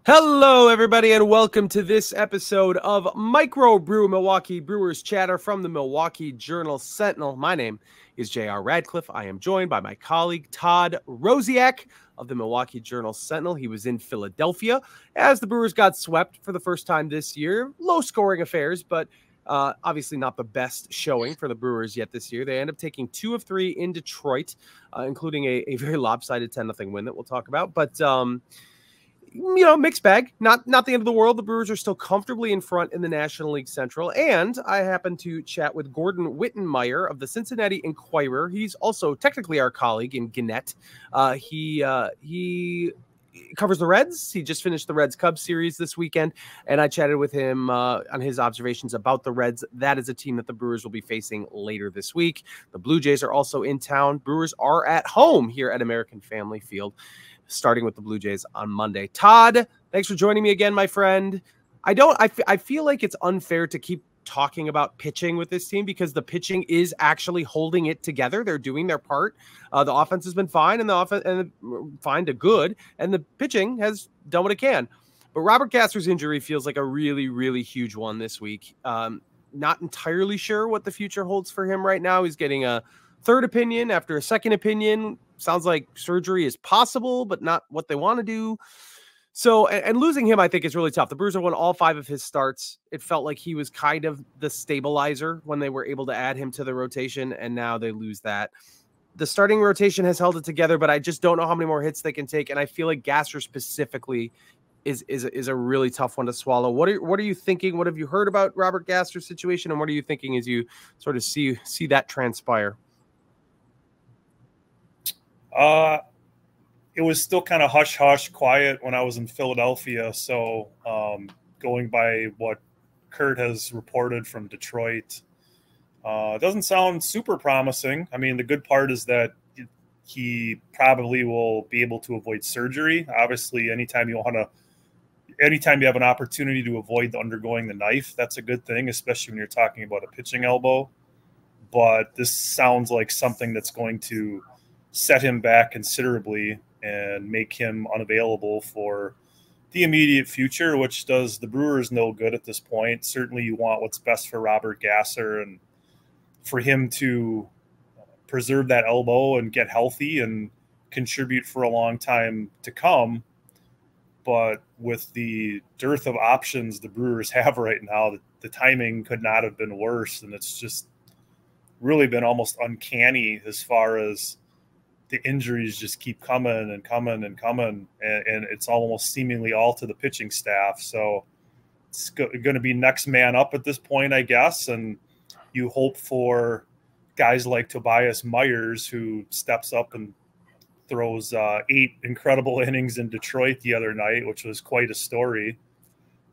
Hello, everybody, and welcome to this episode of Microbrew, Milwaukee Brewers chatter from the Milwaukee Journal Sentinel. My name is JR Radcliffe. I am joined by my colleague, Todd Rosiak of the Milwaukee Journal Sentinel. He was in Philadelphia as the Brewers got swept for the first time this year. Low-scoring affairs, but obviously not the best showing for the Brewers yet this year. They end up taking 2 of 3 in Detroit, including a very lopsided 10-0 win that we'll talk about. But mixed bag, not the end of the world. The Brewers are still comfortably in front in the National League Central. And I happened to chat with Gordon Wittenmyer of the Cincinnati Enquirer. He's also technically our colleague in Gannett. He covers the Reds. He just finished the Reds-Cubs series this weekend, and I chatted with him on his observations about the Reds. That is a team that the Brewers will be facing later this week. The Blue Jays are also in town. Brewers are at home here at American Family Field, starting with the Blue Jays on Monday. Todd, thanks for joining me again, my friend. I feel like it's unfair to keep talking about pitching with this team because the pitching is actually holding it together. They're doing their part. The offense has been fine, and the offense fine to good, and the pitching has done what it can. But Robert Gasser's injury feels like a really, really huge one this week. Not entirely sure what the future holds for him right now. He's getting a third opinion after a second opinion. Sounds like surgery is possible, but not what they want to do. So, and losing him, I think, is really tough. The Brewers have won all 5 of his starts. It felt like he was kind of the stabilizer when they were able to add him to the rotation, and now they lose that. The starting rotation has held it together, but I just don't know how many more hits they can take, and I feel like Gasser specifically is a really tough one to swallow. What are you thinking? What have you heard about Robert Gasser's situation, and what are you thinking as you sort of see that transpire? It was still kind of hush-hush, quiet when I was in Philadelphia. So going by what Kurt has reported from Detroit, it doesn't sound super promising. I mean, the good part is that he probably will be able to avoid surgery. Obviously, anytime you have an opportunity to avoid undergoing the knife, that's a good thing, especially when you're talking about a pitching elbow. But this sounds like something that's going to set him back considerably and make him unavailable for the immediate future, which does the Brewers no good at this point. Certainly you want what's best for Robert Gasser and for him to preserve that elbow and get healthy and contribute for a long time to come. But with the dearth of options the Brewers have right now, the timing could not have been worse. And it's just really been almost uncanny as far as the injuries just keep coming and coming and coming, and it's almost seemingly all to the pitching staff. So it's going to be next man up at this point, I guess, and you hope for guys like Tobias Myers, who steps up and throws 8 incredible innings in Detroit the other night, which was quite a story.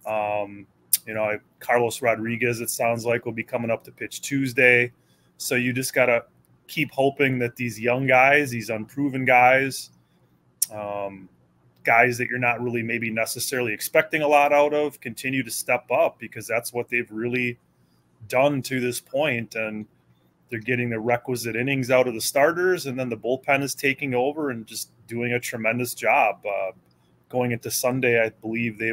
Carlos Rodríguez, it sounds like, will be coming up to pitch Tuesday. So you just got to keep hoping that these young guys, these unproven guys, guys that you're not really maybe necessarily expecting a lot out of, continue to step up, because that's what they've really done to this point. And they're getting the requisite innings out of the starters, and then the bullpen is taking over and just doing a tremendous job. Going into Sunday, I believe the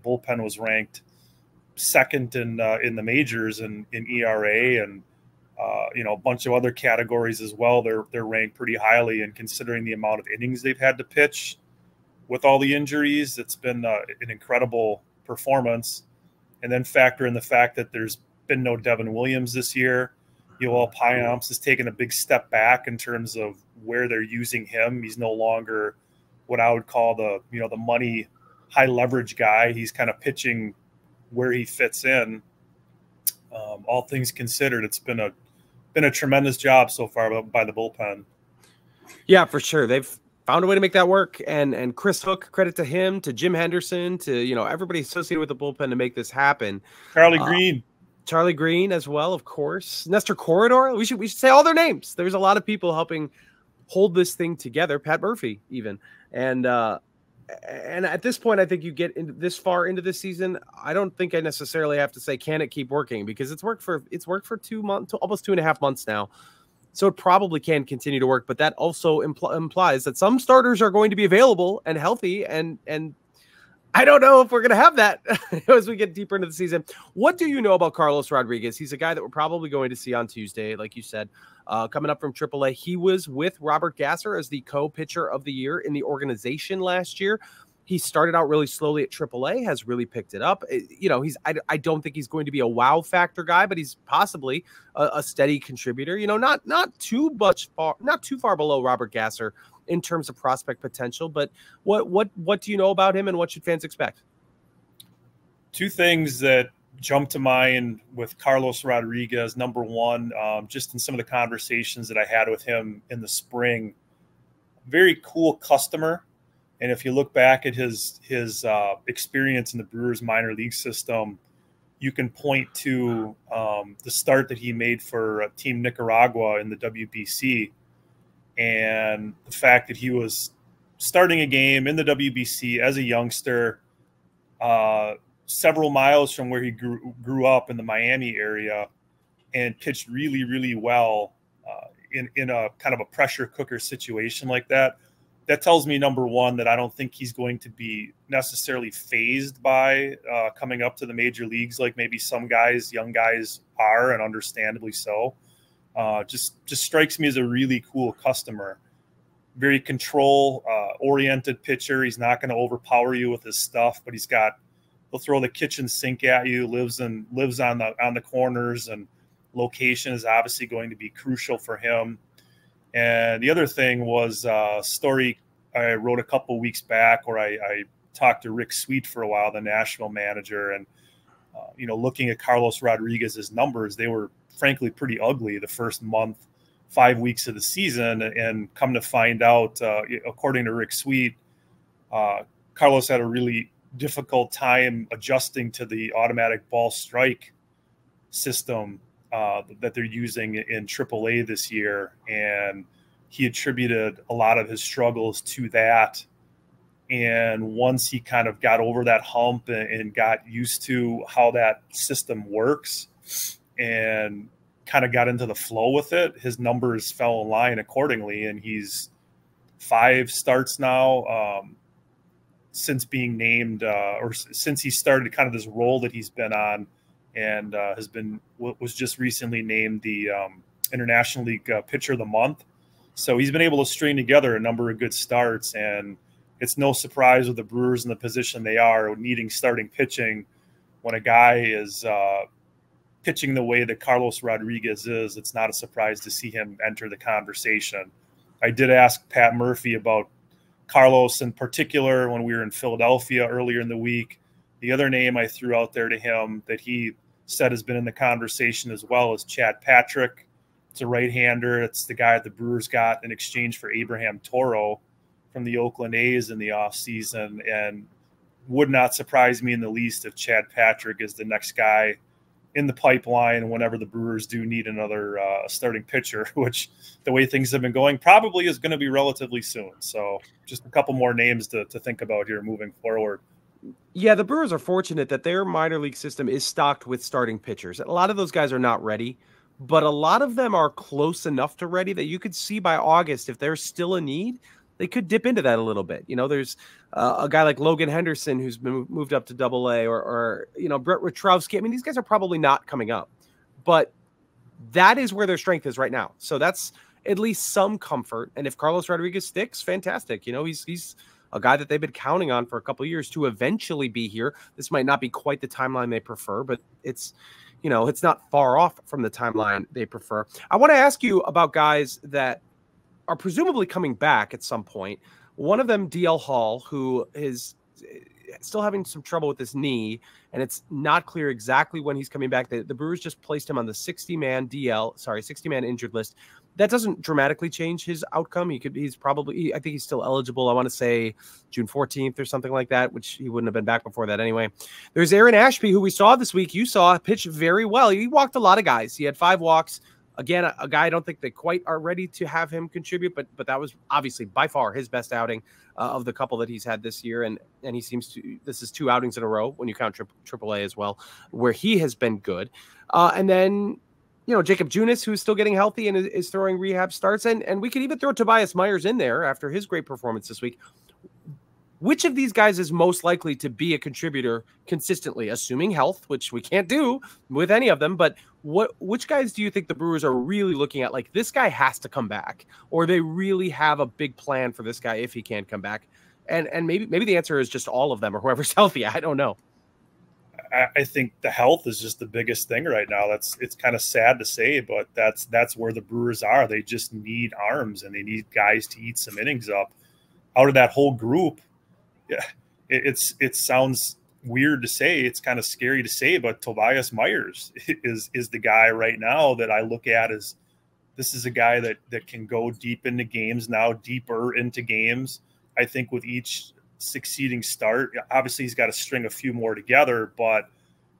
bullpen was ranked second in the majors in ERA, and a bunch of other categories as well. They're ranked pretty highly, and considering the amount of innings they've had to pitch with all the injuries, it's been an incredible performance. And then factor in the fact that there's been no Devin Williams this year. Yoel Payamps has taken a big step back in terms of where they're using him. He's no longer what I would call the money high leverage guy. He's kind of pitching where he fits in. All things considered, it's been a tremendous job so far by the bullpen. Yeah, for sure. They've found a way to make that work. And Chris Hook, credit to him, to Jim Henderson, to everybody associated with the bullpen to make this happen. Charlie Green as well, of course. Nestor Corredor. We should say all their names. There's a lot of people helping hold this thing together. Pat Murphy, even. And at this point, I think you get this far into this season, I don't think I necessarily have to say, can it keep working? Because it's worked for 2 months, almost 2.5 months now. So it probably can continue to work. But that also implies that some starters are going to be available and healthy. And I don't know if we're going to have that as we get deeper into the season. What do you know about Carlos Rodríguez? He's a guy that we're probably going to see on Tuesday, like you said, coming up from AAA. He was with Robert Gasser as the co-pitcher of the year in the organization last year. He started out really slowly at AAA, has really picked it up. I don't think he's going to be a wow factor guy, but he's possibly a steady contributor. Not too far below Robert Gasser in terms of prospect potential. But what do you know about him, and what should fans expect? Two things that jump to mind with Carlos Rodríguez. Number one, just in some of the conversations that I had with him in the spring, very cool customer. And if you look back at his experience in the Brewers minor league system, you can point to the start that he made for Team Nicaragua in the WBC, and the fact that he was starting a game in the WBC as a youngster, several miles from where he grew up in the Miami area, and pitched really, really well in a kind of a pressure cooker situation like that. That tells me, number one, that I don't think he's going to be necessarily phased by coming up to the major leagues like maybe some guys, young guys are, and understandably so. Just strikes me as a really cool customer. Very control-oriented pitcher. He's not going to overpower you with his stuff, but he'll throw the kitchen sink at you, lives on the corners, and location is obviously going to be crucial for him. And the other thing was a story I wrote a couple weeks back where I talked to Rick Sweet for a while, the Nashville manager, and looking at Carlos Rodríguez's numbers, they were frankly pretty ugly the first month, 5 weeks of the season. And come to find out, according to Rick Sweet, Carlos had a really difficult time adjusting to the automatic ball strike system that they're using in AAA this year, and he attributed a lot of his struggles to that. And once he kind of got over that hump and got used to how that system works and kind of got into the flow with it, his numbers fell in line accordingly. And he's 5 starts now since being named or since he started kind of this role that he's been on, and was just recently named the International League Pitcher of the Month. So he's been able to string together a number of good starts, and it's no surprise with the Brewers in the position they are, needing starting pitching. When a guy is pitching the way that Carlos Rodríguez is, it's not a surprise to see him enter the conversation. I did ask Pat Murphy about Carlos in particular when we were in Philadelphia earlier in the week. The other name I threw out there to him that he said has been in the conversation as well is Chad Patrick. It's a right-hander. It's the guy that the Brewers got in exchange for Abraham Toro from the Oakland A's in the offseason, and would not surprise me in the least if Chad Patrick is the next guy in the pipeline whenever the Brewers do need another starting pitcher, which the way things have been going probably is going to be relatively soon. So just a couple more names to think about here moving forward. Yeah, the Brewers are fortunate that their minor league system is stocked with starting pitchers. A lot of those guys are not ready, but a lot of them are close enough to ready that you could see by August, if there's still a need, they could dip into that a little bit. There's a guy like Logan Henderson who's been moved up to AA, or Brett Witrowski. I mean, these guys are probably not coming up, but that is where their strength is right now. So that's at least some comfort. And if Carlos Rodríguez sticks, fantastic. He's a guy that they've been counting on for a couple of years to eventually be here. This might not be quite the timeline they prefer, but it's not far off from the timeline they prefer. I want to ask you about guys that are presumably coming back at some point. One of them, DL Hall, who is still having some trouble with his knee, and it's not clear exactly when he's coming back. The Brewers just placed him on the 60-man injured list. That doesn't dramatically change his outcome. I think he's still eligible. I want to say June 14th or something like that, which he wouldn't have been back before that anyway. There's Aaron Ashby, who we saw this week. You saw pitch very well. He walked a lot of guys. He had 5 walks. Again, a guy I don't think they quite are ready to have him contribute, but that was obviously by far his best outing of the couple that he's had this year. And he seems to, this is 2 outings in a row when you count AAA as well, where he has been good. And then, Jacob Junis, who's still getting healthy and is throwing rehab starts. And we could even throw Tobias Myers in there after his great performance this week. which of these guys is most likely to be a contributor consistently, assuming health, which we can't do with any of them, but which guys do you think the Brewers are really looking at? Like, this guy has to come back, or they really have a big plan for this guy if he can come back? And maybe the answer is just all of them or whoever's healthy. I don't know. I think the health is just the biggest thing right now. It's kind of sad to say, but that's where the Brewers are. They just need arms, and they need guys to eat some innings up. Out of that whole group, yeah, it sounds weird to say. It's kind of scary to say, but Tobias Myers is the guy right now that I look at as this is a guy that can go deep into games now, deeper into games. I think with each succeeding start, obviously he's got to string a few more together, but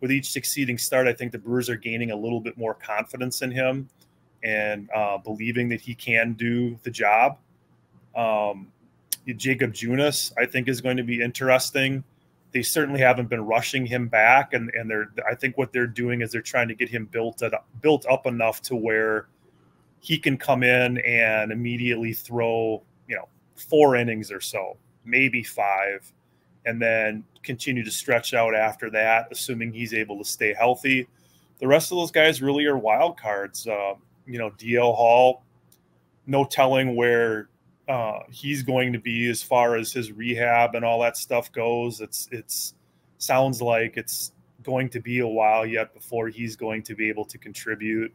with each succeeding start, I think the Brewers are gaining a little bit more confidence in him and believing that he can do the job. Jacob Junis, I think, is going to be interesting. They certainly haven't been rushing him back, and I think what they're doing is they're trying to get him built up enough to where he can come in and immediately throw 4 innings or so, maybe 5, and then continue to stretch out after that, assuming he's able to stay healthy. The rest of those guys really are wild cards. DL Hall, no telling where he's going to be as far as his rehab and all that stuff goes. It's sounds like it's going to be a while yet before he's going to be able to contribute.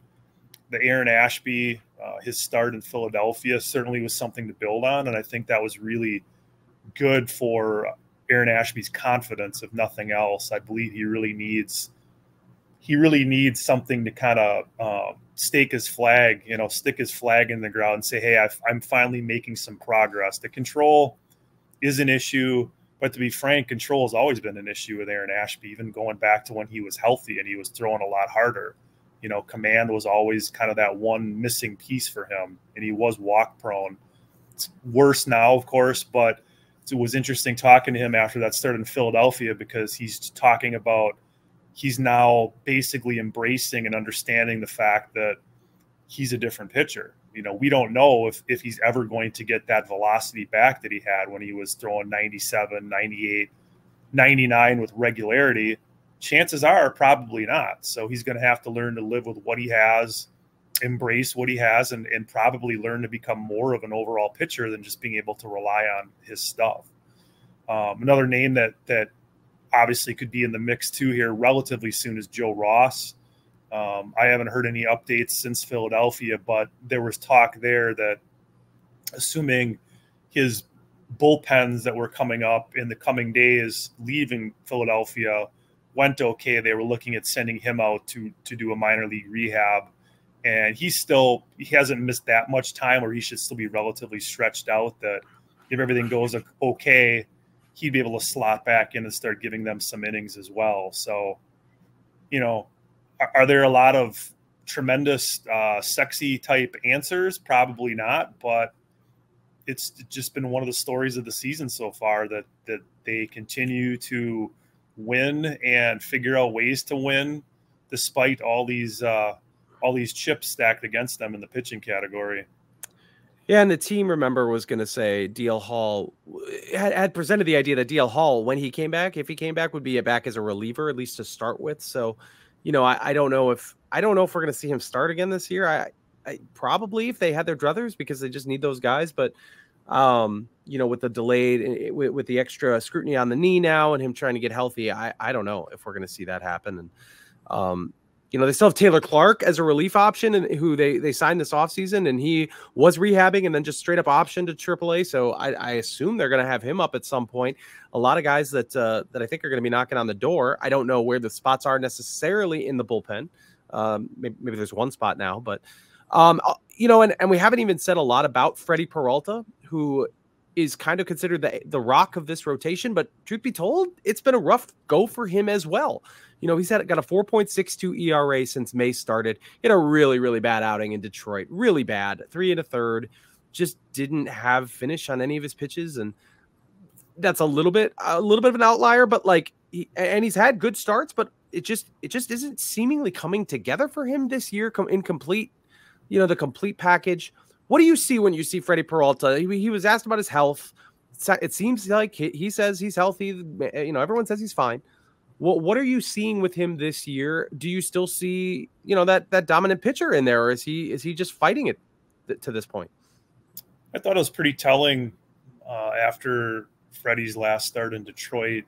The Aaron Ashby, his start in Philadelphia certainly was something to build on, and I think that was really good for Aaron Ashby's confidence, if nothing else. I believe he really needs something to kind of stake his flag, stick his flag in the ground and say, hey, I'm finally making some progress. The control is an issue, but to be frank, control has always been an issue with Aaron Ashby, even going back to when he was healthy and he was throwing a lot harder. Command was always kind of that one missing piece for him, and he was walk prone. It's worse now, of course, but it was interesting talking to him after that start in Philadelphia, because he's talking about he's now basically embracing and understanding the fact that he's a different pitcher. We don't know if he's ever going to get that velocity back that he had when he was throwing 97, 98, 99 with regularity. Chances are probably not. So he's going to have to learn to live with what he has, embrace what he has, and probably learn to become more of an overall pitcher than just being able to rely on his stuff. Another name that obviously could be in the mix too here relatively soon is Joe Ross. I haven't heard any updates since Philadelphia, but there was talk there that assuming his bullpens that were coming up in the coming days leaving Philadelphia went okay, they were looking at sending him out to do a minor league rehab. And he hasn't missed that much time where he should still be relatively stretched out, that if everything goes okay, he'd be able to slot back in and start giving them some innings as well. So, are there a lot of tremendous, sexy type answers? Probably not, but it's just been one of the stories of the season so far that they continue to win and figure out ways to win despite all these chips stacked against them in the pitching category. Yeah, and the team, remember, was going to say DL Hall had presented the idea that DL Hall, when he came back, if he came back, would be back as a reliever, at least to start with. So, I don't know if we're going to see him start again this year. I probably, if they had their druthers, because they just need those guys. But with the delayed, with the extra scrutiny on the knee now and him trying to get healthy, I don't know if we're going to see that happen. And they still have Taylor Clark as a relief option, and who they signed this offseason, and he was rehabbing and then just straight up optioned to AAA. So I assume they're going to have him up at some point. A lot of guys that I think are going to be knocking on the door. I don't know where the spots are necessarily in the bullpen. Maybe there's one spot now, but and we haven't even said a lot about Freddie Peralta, who is kind of considered the rock of this rotation. But truth be told, it's been a rough go for him as well. He's got a 4.62 ERA since May started. He had a really, really bad outing in Detroit. Really bad. 3 1/3. Just didn't have finish on any of his pitches. And that's a little bit of an outlier, but he's had good starts, but it just isn't seemingly coming together for him this year. Incomplete, the complete package. What do you see when you see Freddie Peralta? He was asked about his health, it seems like he says he's healthy. You know, everyone says he's fine. What are you seeing with him this year? Do you still see, you know, that dominant pitcher in there, or is he just fighting it to this point? I thought it was pretty telling after Freddie's last start in Detroit.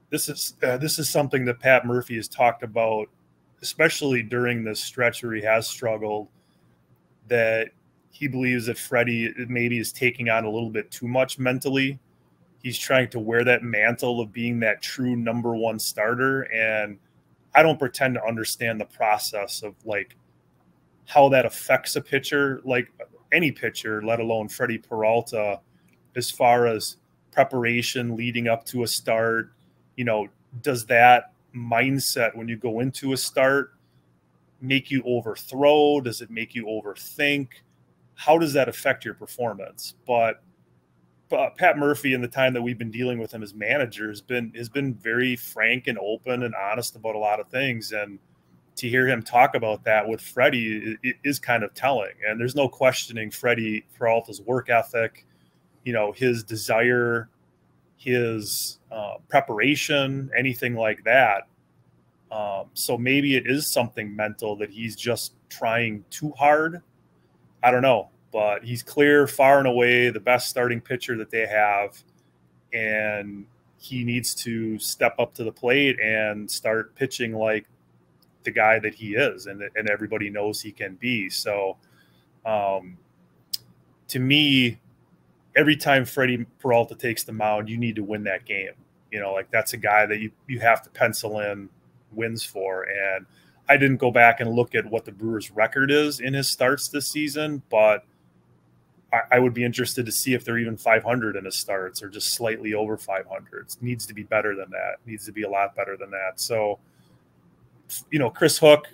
This is something that Pat Murphy has talked about, especially during this stretch where he has struggled, that he believes that Freddie maybe is taking on a little bit too much mentally. He's trying to wear that mantle of being that true number one starter. And I don't pretend to understand the process of like how that affects a pitcher, like any pitcher, let alone Freddie Peralta, as far as preparation leading up to a start. You know, does that mindset when you go into a start make you overthrow? Does it make you overthink? How does that affect your performance? But Pat Murphy, in the time that we've been dealing with him as manager, has been very frank and open and honest about a lot of things. And to hear him talk about that with Freddie is kind of telling. And there's no questioning Freddie Peralta's work ethic, you know, his desire, his preparation, anything like that. So maybe it is something mental that he's just trying too hard. I don't know, but he's clear, far and away the best starting pitcher that they have, and he needs to step up to the plate and start pitching like the guy that he is, and everybody knows he can be. So to me, every time Freddie Peralta takes the mound, you need to win that game. You know, like that's a guy that you have to pencil in wins for. And I didn't go back and look at what the Brewers' record is in his starts this season, but I would be interested to see if they're even 500 in his starts or just slightly over 500. It needs to be better than that. It needs to be a lot better than that. So, you know, Chris Hook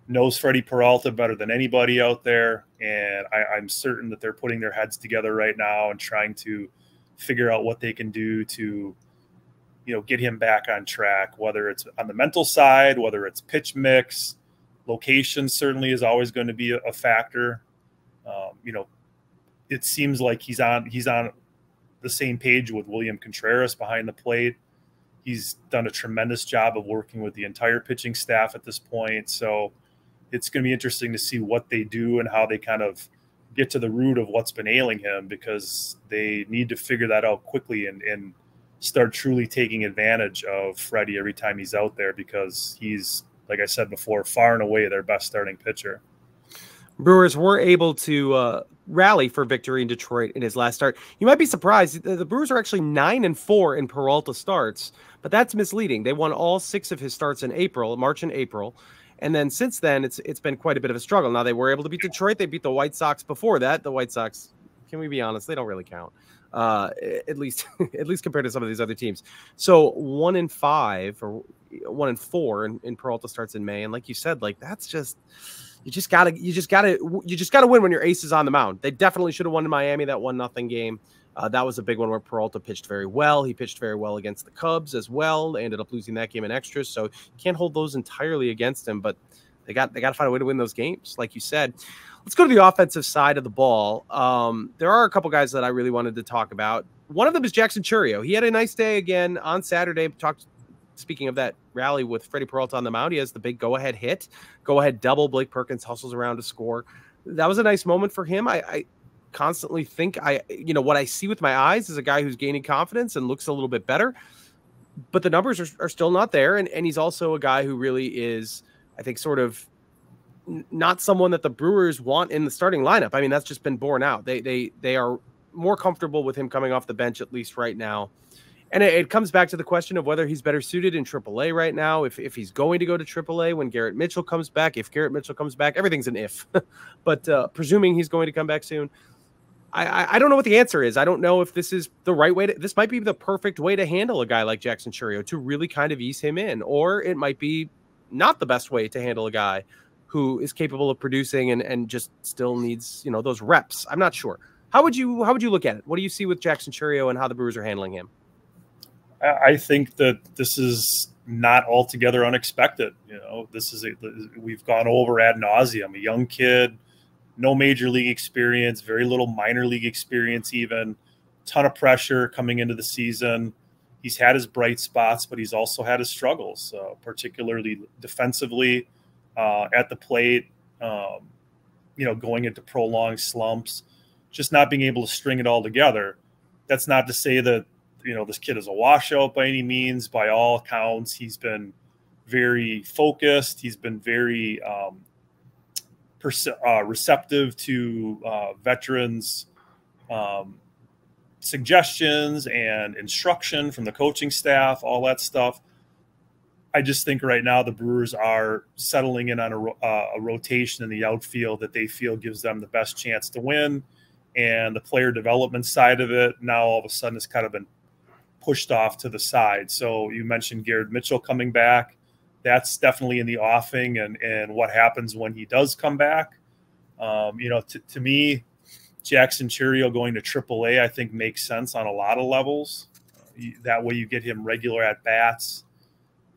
knows Freddie Peralta better than anybody out there, and I'm certain that they're putting their heads together right now and trying to figure out what they can do to, you know, get him back on track, whether it's on the mental side, whether it's pitch mix, location certainly is always going to be a factor. You know, it seems like he's on the same page with William Contreras behind the plate. He's done a tremendous job of working with the entire pitching staff at this point. So it's going to be interesting to see what they do and how they kind of get to the root of what's been ailing him, because they need to figure that out quickly and start truly taking advantage of Freddie every time he's out there, because he's, like I said before, far and away their best starting pitcher. Brewers were able to rally for victory in Detroit in his last start. You might be surprised. The Brewers are actually 9-4 in Peralta starts, but that's misleading. They won all 6 of his starts in March and April. And then since then, it's been quite a bit of a struggle. Now, they were able to beat Detroit. They beat the White Sox before that. The White Sox, can we be honest, they don't really count. At least compared to some of these other teams. So 1-5 or 1-4 in Peralta starts in May. And like you said, like that's just, you just gotta win when your ace is on the mound. They definitely should have won in Miami, that 1-0 game. That was a big one where Peralta pitched very well. He pitched very well against the Cubs as well. They ended up losing that game in extras. So you can't hold those entirely against him, but they got to find a way to win those games. Like you said, let's go to the offensive side of the ball. There are a couple guys that I really wanted to talk about. One of them is Jackson Chourio. He had a nice day again on Saturday. Speaking of that rally with Freddie Peralta on the mound, he has the big go-ahead hit, go-ahead double. Blake Perkins hustles around to score. That was a nice moment for him. I constantly think what I see with my eyes is a guy who's gaining confidence and looks a little bit better, but the numbers are still not there. And he's also a guy who really is, I think, sort of not someone that the Brewers want in the starting lineup. I mean, that's just been borne out. They are more comfortable with him coming off the bench, at least right now. And it comes back to the question of whether he's better suited in AAA right now, if he's going to go to AAA when Garrett Mitchell comes back. If Garrett Mitchell comes back, everything's an if. But presuming he's going to come back soon, I don't know what the answer is. I don't know if this is the right way. This might be the perfect way to handle a guy like Jackson Chourio, to really kind of ease him in. Or it might be not the best way to handle a guy who is capable of producing and just still needs, those reps. I'm not sure. How would you look at it? What do you see with Jackson Chourio and how the Brewers are handling him? I think that this is not altogether unexpected. We've gone over ad nauseum. A young kid, no major league experience, very little minor league experience even. ton of pressure coming into the season. He's had his bright spots, but he's also had his struggles, particularly defensively at the plate, going into prolonged slumps, just not being able to string it all together. That's not to say that, this kid is a washout by any means. By all accounts, he's been very focused. He's been very receptive to veterans' suggestions and instruction from the coaching staff, all that stuff. I just think right now the Brewers are settling in on a rotation in the outfield that they feel gives them the best chance to win. And the player development side of it now all of a sudden has kind of been pushed off to the side. So you mentioned Garrett Mitchell coming back. That's definitely in the offing, and what happens when he does come back. To me, Jackson Chourio going to AAA, I think makes sense on a lot of levels. That way you get him regular at-bats.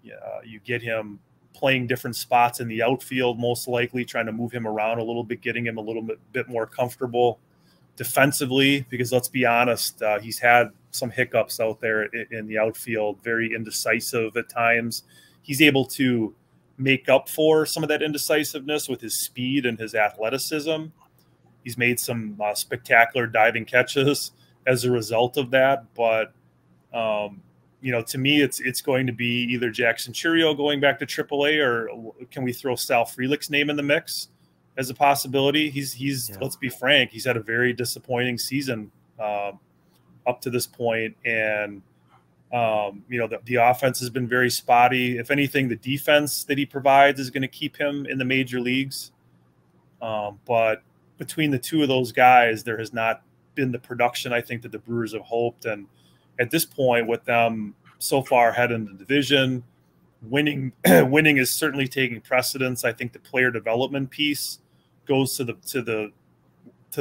You get him playing different spots in the outfield, most likely, trying to move him around a little bit, getting him a little bit more comfortable defensively, because let's be honest, he's had some hiccups out there in the outfield, very indecisive at times. He's able to make up for some of that indecisiveness with his speed and his athleticism. He's made some spectacular diving catches as a result of that. But, to me, it's going to be either Jackson Chourio going back to AAA, or can we throw Sal Frelick's name in the mix as a possibility? Let's be frank, he's had a very disappointing season up to this point. And, the offense has been very spotty. If anything, the defense that he provides is going to keep him in the major leagues. But between the two of those guys, there has not been the production I think that the Brewers have hoped. And at this point, with them so far ahead in the division, winning is certainly taking precedence. I think the player development piece goes to the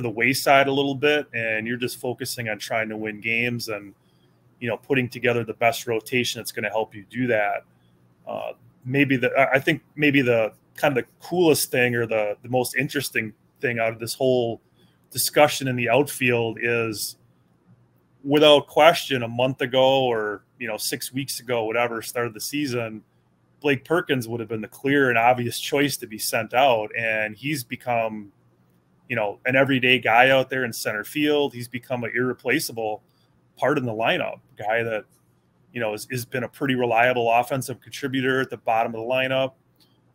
wayside a little bit, and you're just focusing on trying to win games and putting together the best rotation that's going to help you do that. I think maybe the kind of the coolest thing, or the most interesting thing out of this whole discussion in the outfield is, without question, a month ago or 6 weeks ago, whatever, started the season, Blake Perkins would have been the clear and obvious choice to be sent out, and he's become an everyday guy out there in center field. He's become an irreplaceable part in the lineup, guy that has been a pretty reliable offensive contributor at the bottom of the lineup.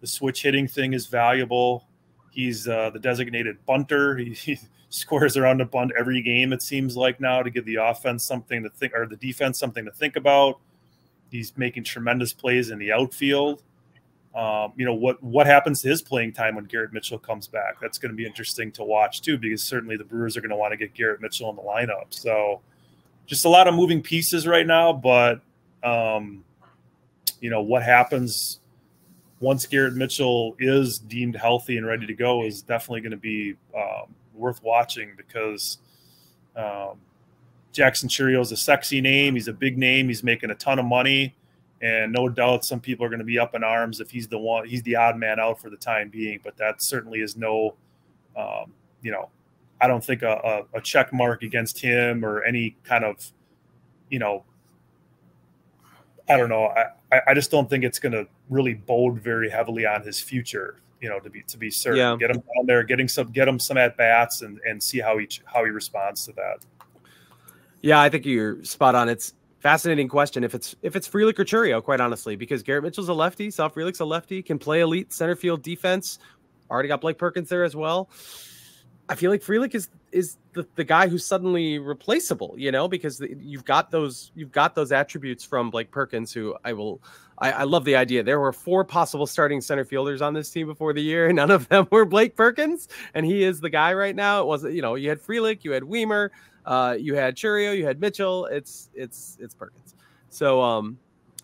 The switch hitting thing is valuable. He's the designated bunter. He squares around a bunt every game, it seems like now, to give the offense something to think, or the defense something to think about. He's making tremendous plays in the outfield. What happens to his playing time when Garrett Mitchell comes back? That's going to be interesting to watch too, because certainly the Brewers are going to want to get Garrett Mitchell in the lineup. So just a lot of moving pieces right now, but what happens once Garrett Mitchell is deemed healthy and ready to go is definitely going to be worth watching, because Jackson Chourio is a sexy name. He's a big name. He's making a ton of money, and no doubt some people are going to be up in arms if he's the odd man out for the time being. But that certainly is no, I don't think a check mark against him, or any kind of, I don't know. I just don't think it's going to really bode very heavily on his future, to be certain. Yeah. Get him down there, get him some at bats, and see how he responds to that. Yeah, I think you're spot on. It's a fascinating question if it's Frelick or Chourio, quite honestly, because Garrett Mitchell's a lefty, Sal Frelick's a lefty, can play elite center field defense. Already got Blake Perkins there as well. I feel like Frelick is the guy who's suddenly replaceable, because you've got those attributes from Blake Perkins, who I love the idea. There were 4 possible starting center fielders on this team before the year, and none of them were Blake Perkins, and he is the guy right now. It wasn't, you had Frelick, you had Weimer, you had Chourio, you had Mitchell. It's Perkins. So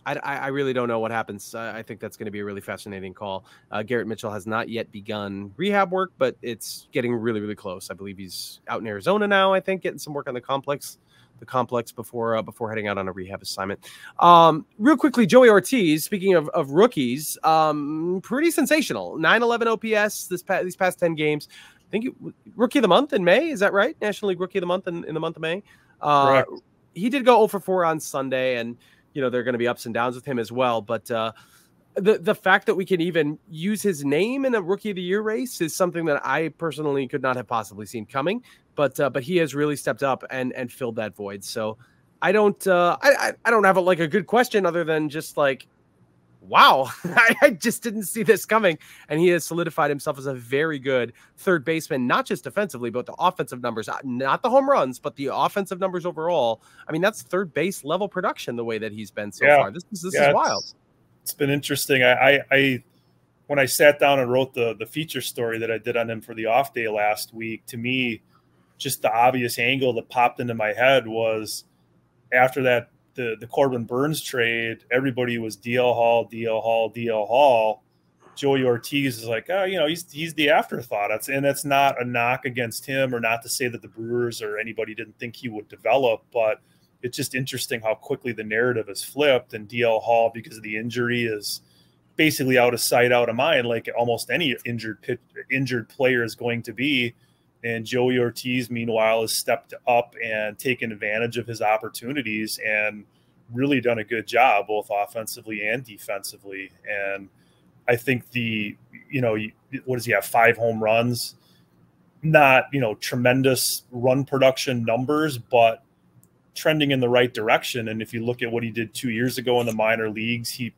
I really don't know what happens. I think that's going to be a really fascinating call. Garrett Mitchell has not yet begun rehab work, but it's getting really, really close. I believe he's out in Arizona now, I think, getting some work on the complex before heading out on a rehab assignment. Real quickly, Joey Ortiz, speaking of rookies, pretty sensational. 911 OPS these past 10 games. I think Rookie of the Month in May. Is that right? National League Rookie of the Month in the month of May. Correct. He did go 0 for 4 on Sunday, and there are going to be ups and downs with him as well. But the fact that we can even use his name in a Rookie of the Year race is something that I personally could not have possibly seen coming. But he has really stepped up and filled that void. So I don't have a good question other than just like, wow, I just didn't see this coming. And he has solidified himself as a very good third baseman, not just defensively, but the offensive numbers, not the home runs, but the offensive numbers overall. I mean, that's third base level production the way that he's been so far. This is wild. It's been interesting. I when I sat down and wrote the feature story that I did on him for the off day last week, to me, just the obvious angle that popped into my head was after that, the Corbin Burns trade, everybody was DL Hall. Joey Ortiz is like, oh, he's the afterthought. That's not a knock against him, or not to say that the Brewers or anybody didn't think he would develop, but it's just interesting how quickly the narrative has flipped, and DL Hall, because of the injury, is basically out of sight, out of mind, like almost any injured player is going to be. And Joey Ortiz, meanwhile, has stepped up and taken advantage of his opportunities and really done a good job, both offensively and defensively. And I think what does he have? 5 home runs, not, tremendous run production numbers, but trending in the right direction. And if you look at what he did 2 years ago in the minor leagues, he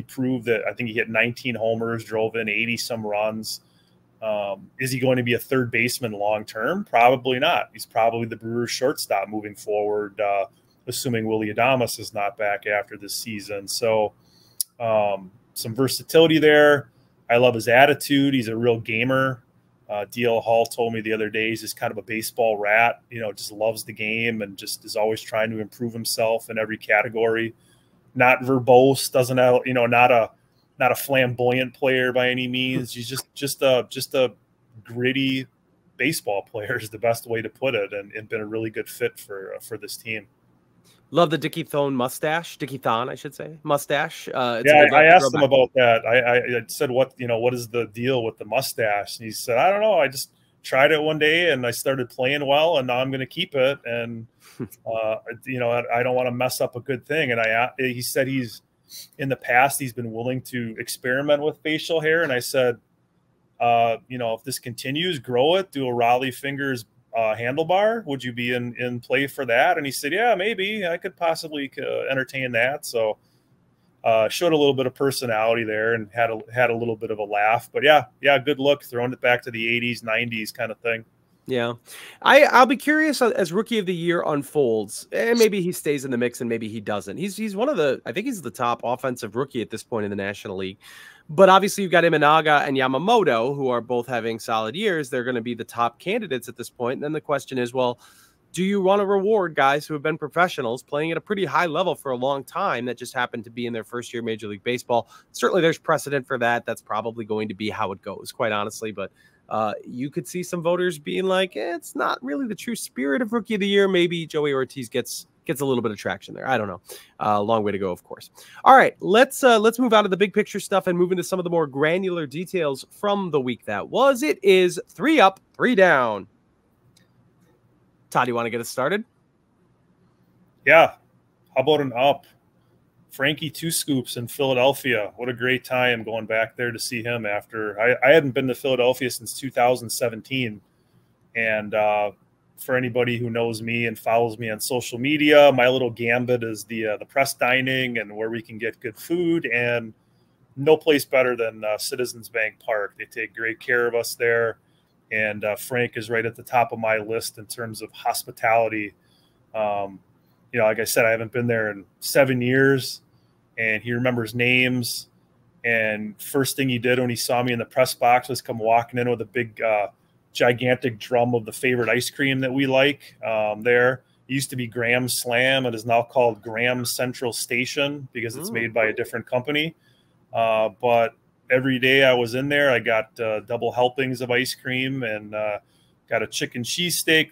proved that. I think he hit 19 homers, drove in 80 some runs. Is he going to be a third baseman long-term? Probably not. He's probably the Brewers shortstop moving forward, assuming Willy Adames is not back after this season. So some versatility there. I love his attitude. He's a real gamer. DL Hall told me the other day he's just kind of a baseball rat, just loves the game and just is always trying to improve himself in every category. Not verbose, doesn't have, not a flamboyant player by any means. He's just a gritty baseball player is the best way to put it, and been a really good fit for this team. Love the Dickie Thon mustache. Dickie Thon, I should say. Mustache. I asked him about that. I said, what is the deal with the mustache? And he said, I don't know. I just tried it one day and I started playing well, and now I'm going to keep it. And, I don't want to mess up a good thing. And he said in the past, he's been willing to experiment with facial hair. And I said, if this continues, grow it, do a Raleigh Fingers handlebar. Would you be in play for that? And he said, yeah, maybe I could possibly entertain that. So showed a little bit of personality there and had a little bit of a laugh. But yeah, good look, throwing it back to the 80s, 90s kind of thing. Yeah. I'll be curious as Rookie of the Year unfolds, and maybe he stays in the mix and maybe he doesn't. He's one of I think he's the top offensive rookie at this point in the National League. But obviously you've got Imanaga and Yamamoto, who are both having solid years. They're going to be the top candidates at this point. And then the question is, well, do you want to reward guys who have been professionals playing at a pretty high level for a long time that just happened to be in their first year Major League Baseball? Certainly there's precedent for that. That's probably going to be how it goes, quite honestly. But you could see some voters being like, it's not really the true spirit of Rookie of the Year. Maybe Joey Ortiz gets a little bit of traction there. I don't know. Long way to go, of course. All right, let's move out of the big picture stuff and move into some of the more granular details from the week that was. It is 3 up, 3 down. Todd, you want to get us started? Yeah. How about an up? Frankie Two Scoops in Philadelphia. What a great time going back there to see him after I hadn't been to Philadelphia since 2017. And for anybody who knows me and follows me on social media, my little gambit is the press dining and where we can get good food, and no place better than Citizens Bank Park. They take great care of us there. And Frank is right at the top of my list in terms of hospitality. Like I said, I haven't been there in 7 years, and he remembers names. And first thing he did when he saw me in the press box was come walking in with a big, gigantic drum of the favorite ice cream that we like there. It used to be Graham Slam. It is now called Graham Central Station because it's made by a different company. But every day I was in there, I got double helpings of ice cream and got a chicken cheesesteak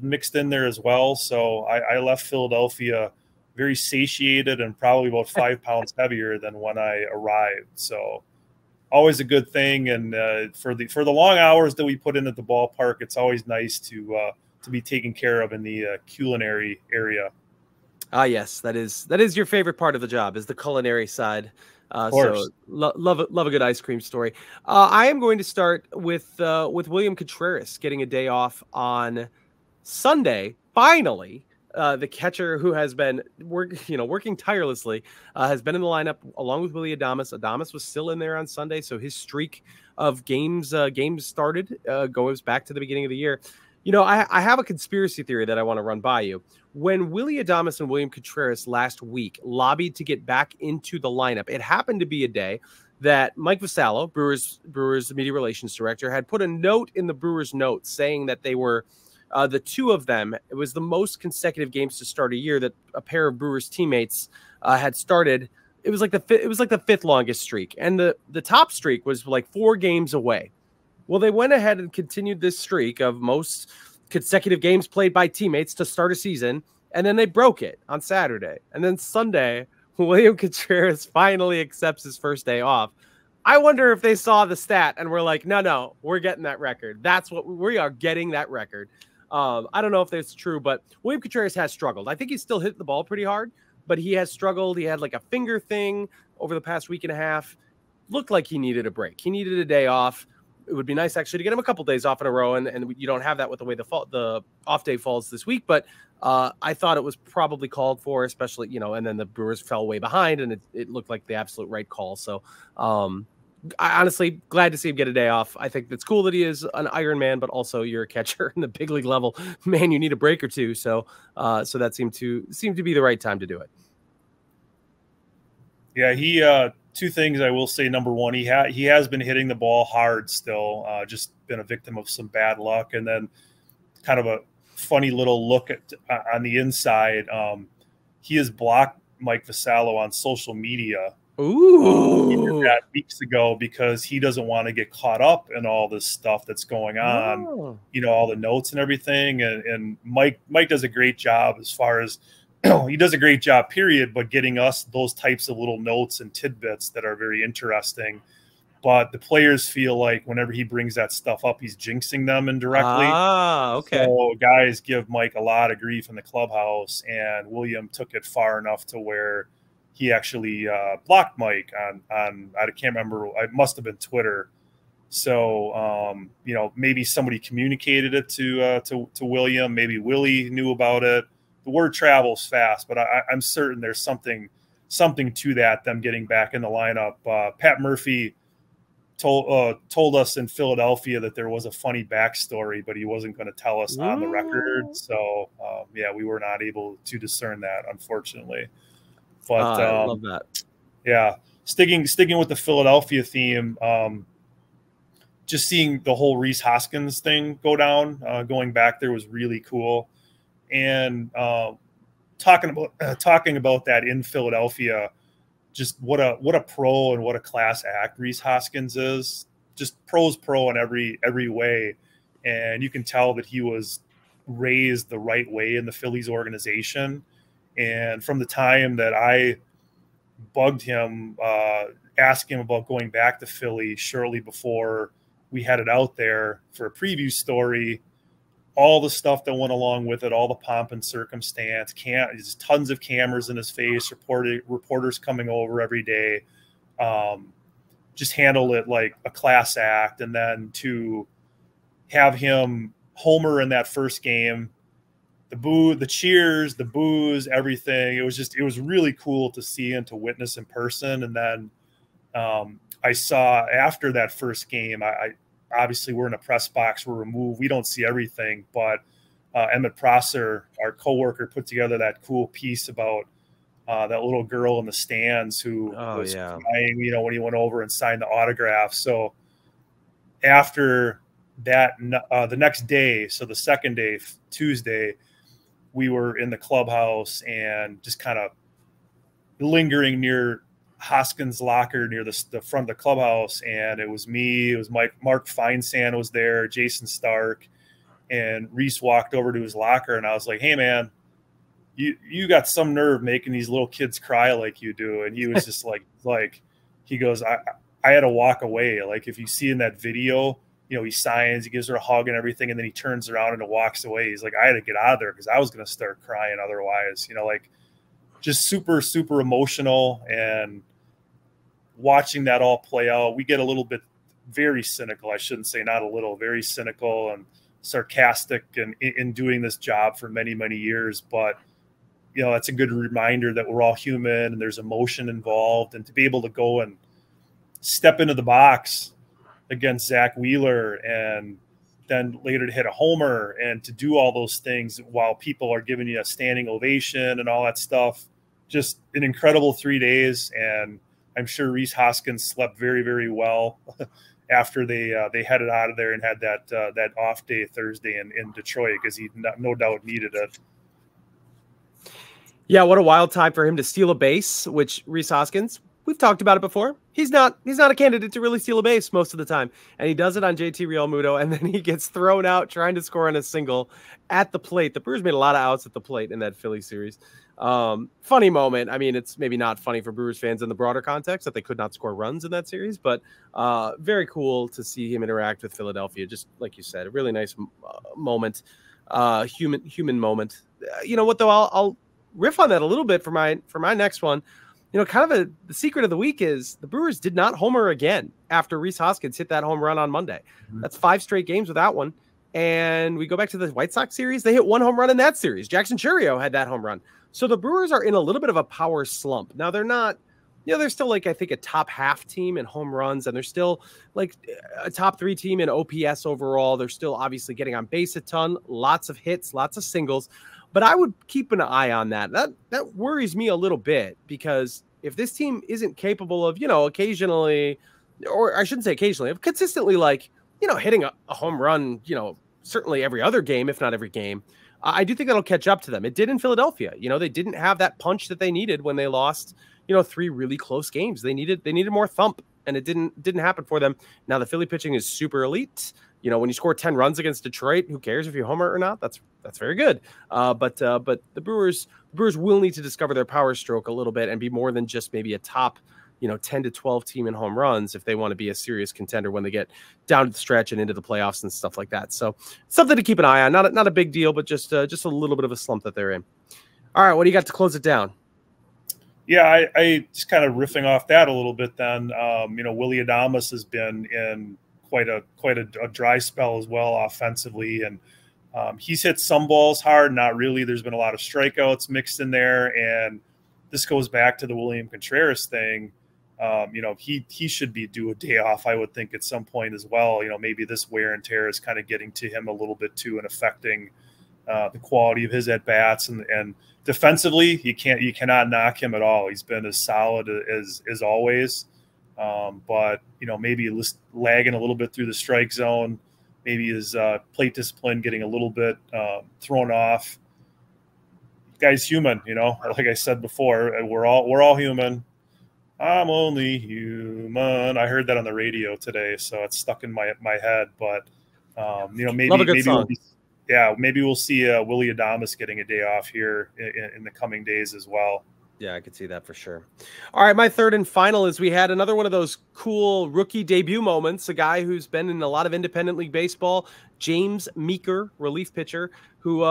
mixed in there as well. So I left Philadelphia very satiated and probably about 5 pounds heavier than when I arrived. So always a good thing. And for the long hours that we put in at the ballpark, it's always nice to be taken care of in the culinary area. Ah, yes, that is your favorite part of the job, is the culinary side. Of course. So love a good ice cream story. I am going to start with William Contreras getting a day off on Sunday. Finally, the catcher who has been working tirelessly has been in the lineup along with Willy Adames. Adames was still in there on Sunday, so his streak of games started, goes back to the beginning of the year. I have a conspiracy theory that I want to run by you. When Willy Adames and William Contreras last week lobbied to get back into the lineup, it happened to be a day that Mike Vasallo, Brewers media relations director, had put a note in the Brewers notes saying that they were the two of them. It was the most consecutive games to start a year that a pair of Brewers teammates had started. It was like the fifth longest streak, and the top streak was like 4 games away. Well, they went ahead and continued this streak of most consecutive games played by teammates to start a season, and then they broke it on Saturday. And then Sunday, William Contreras finally accepts his first day off. I wonder if they saw the stat and were like, no, we're getting that record. That's what we are getting, that record. I don't know if that's true, but William Contreras has struggled. I think he's still hitting the ball pretty hard, but he has struggled. He had like a finger thing over the past week and a half. Looked like he needed a break. He needed a day off. It would be nice actually to get him a couple days off in a row, and you don't have that with the way the off day falls this week. But I thought it was probably called for, especially, and then the Brewers fell way behind, and it looked like the absolute right call. So I honestly glad to see him get a day off. I think it's cool that he is an Iron Man, but also you're a catcher in the big league level. Man, you need a break or two. So that seemed to be the right time to do it. Yeah, he two things I will say. Number one, he has been hitting the ball hard still, just been a victim of some bad luck. And then kind of a funny little look on the inside. He has blocked Mike Vasallo on social media. Ooh. He did that weeks ago because he doesn't want to get caught up in all this stuff that's going on, all the notes and everything. And Mike does a great job as far as, he does a great job, period, but getting us those types of little notes and tidbits that are very interesting. But the players feel like whenever he brings that stuff up, he's jinxing them indirectly. Ah, okay. So guys give Mike a lot of grief in the clubhouse, and William took it far enough to where he actually blocked Mike on I can't remember, it must have been Twitter. So maybe somebody communicated it to William. Maybe Willie knew about it. The word travels fast, but I'm certain there's something to that, them getting back in the lineup. Pat Murphy told us in Philadelphia that there was a funny backstory, but he wasn't going to tell us on the record. So we were not able to discern that, unfortunately. But I love that. Yeah, sticking with the Philadelphia theme, just seeing the whole Rhys Hoskins thing go down, going back there was really cool. And talking about that in Philadelphia, just what a pro and what a class act Rhys Hoskins is. Just pro in every way, and you can tell that he was raised the right way in the Phillies organization. And from the time that I bugged him, asking him about going back to Philly shortly before we headed out there for a preview story, all the stuff that went along with it, all the pomp and circumstance, there's tons of cameras in his face, reporters coming over every day, just handle it like a class act. And then to have him homer in that first game, the cheers, the boos, everything. It was really cool to see and to witness in person. And then I saw after that first game, I obviously we're in a press box, we're removed, we don't see everything, but Emmett Prosser, our coworker, put together that cool piece about that little girl in the stands who was crying, when he went over and signed the autograph. So after that, the next day, so the second day, Tuesday, we were in the clubhouse and just kind of lingering near Hoskins' locker near the front of the clubhouse, and it was me, it was Mark Feinsand was there, Jason Stark, and Rhys walked over to his locker, and I was like, "Hey man, you got some nerve making these little kids cry like you do." And he was just like he goes, I had to walk away. Like, if you see in that video, he signs, he gives her a hug and everything, and then he turns around and walks away. He's like, I had to get out of there because I was going to start crying otherwise. Like just super, super emotional, and watching that all play out, we get a little bit very cynical. I shouldn't say not a little, very cynical and sarcastic in doing this job for many, many years. But, that's a good reminder that we're all human and there's emotion involved, and to be able to go and step into the box against Zach Wheeler and then later to hit a homer and to do all those things while people are giving you a standing ovation and all that stuff. Just an incredible 3 days. And I'm sure Rhys Hoskins slept very, very well after they headed out of there and had that off day Thursday in Detroit, because he no doubt needed it. Yeah, what a wild time for him to steal a base, which Rhys Hoskins, we've talked about it before. He's not a candidate to really steal a base most of the time. And he does it on JT Realmuto, and then he gets thrown out trying to score on a single at the plate. The Brewers made a lot of outs at the plate in that Philly series. Funny moment. I mean, it's maybe not funny for Brewers fans in the broader context that they could not score runs in that series, but very cool to see him interact with Philadelphia. Just like you said, a really nice moment, human moment. You know what, though? I'll riff on that a little bit for my next one. Kind of the secret of the week is the Brewers did not homer again after Rhys Hoskins hit that home run on Monday. Mm-hmm. That's 5 straight games without one. And we go back to the White Sox series. They hit 1 home run in that series. Jackson Chourio had that home run. So the Brewers are in a little bit of a power slump. Now they're not, they're still like, I think, a top half team in home runs, and they're still like a top 3 team in OPS overall. They're still obviously getting on base a ton, lots of hits, lots of singles. But I would keep an eye on that. That worries me a little bit, because if this team isn't capable of, occasionally, or I shouldn't say occasionally, of consistently, like, hitting a home run, certainly every other game, if not every game, I do think that'll catch up to them. It did in Philadelphia. They didn't have that punch that they needed when they lost, 3 really close games. They needed more thump, and it didn't happen for them. Now the Philly pitching is super elite. When you score 10 runs against Detroit, who cares if you homer or not? That's very good. But the Brewers will need to discover their power stroke a little bit and be more than just maybe a top, 10 to 12 team in home runs if they want to be a serious contender when they get down to the stretch and into the playoffs and stuff like that. So something to keep an eye on. Not a big deal, but just a little bit of a slump that they're in. All right, what do you got to close it down? Yeah, I just kind of riffing off that a little bit. Then Willy Adames has been in quite a dry spell as well offensively, and he's hit some balls hard, not really. There's been a lot of strikeouts mixed in there, and this goes back to the William Contreras thing. He should be due a day off, I would think, at some point as well. Maybe this wear and tear is kind of getting to him a little bit too and affecting the quality of his at bats, and defensively, you cannot knock him at all. He's been as solid as always. But maybe lagging a little bit through the strike zone, maybe his plate discipline getting a little bit thrown off. Guy's human, like I said before, we're all human. I'm only human. I heard that on the radio today, so it's stuck in my head. But maybe we'll see Willy Adames getting a day off here in the coming days as well. Yeah, I could see that for sure. All right, my third and final is we had another one of those cool rookie debut moments, a guy who's been in a lot of independent league baseball, James Meeker, relief pitcher, who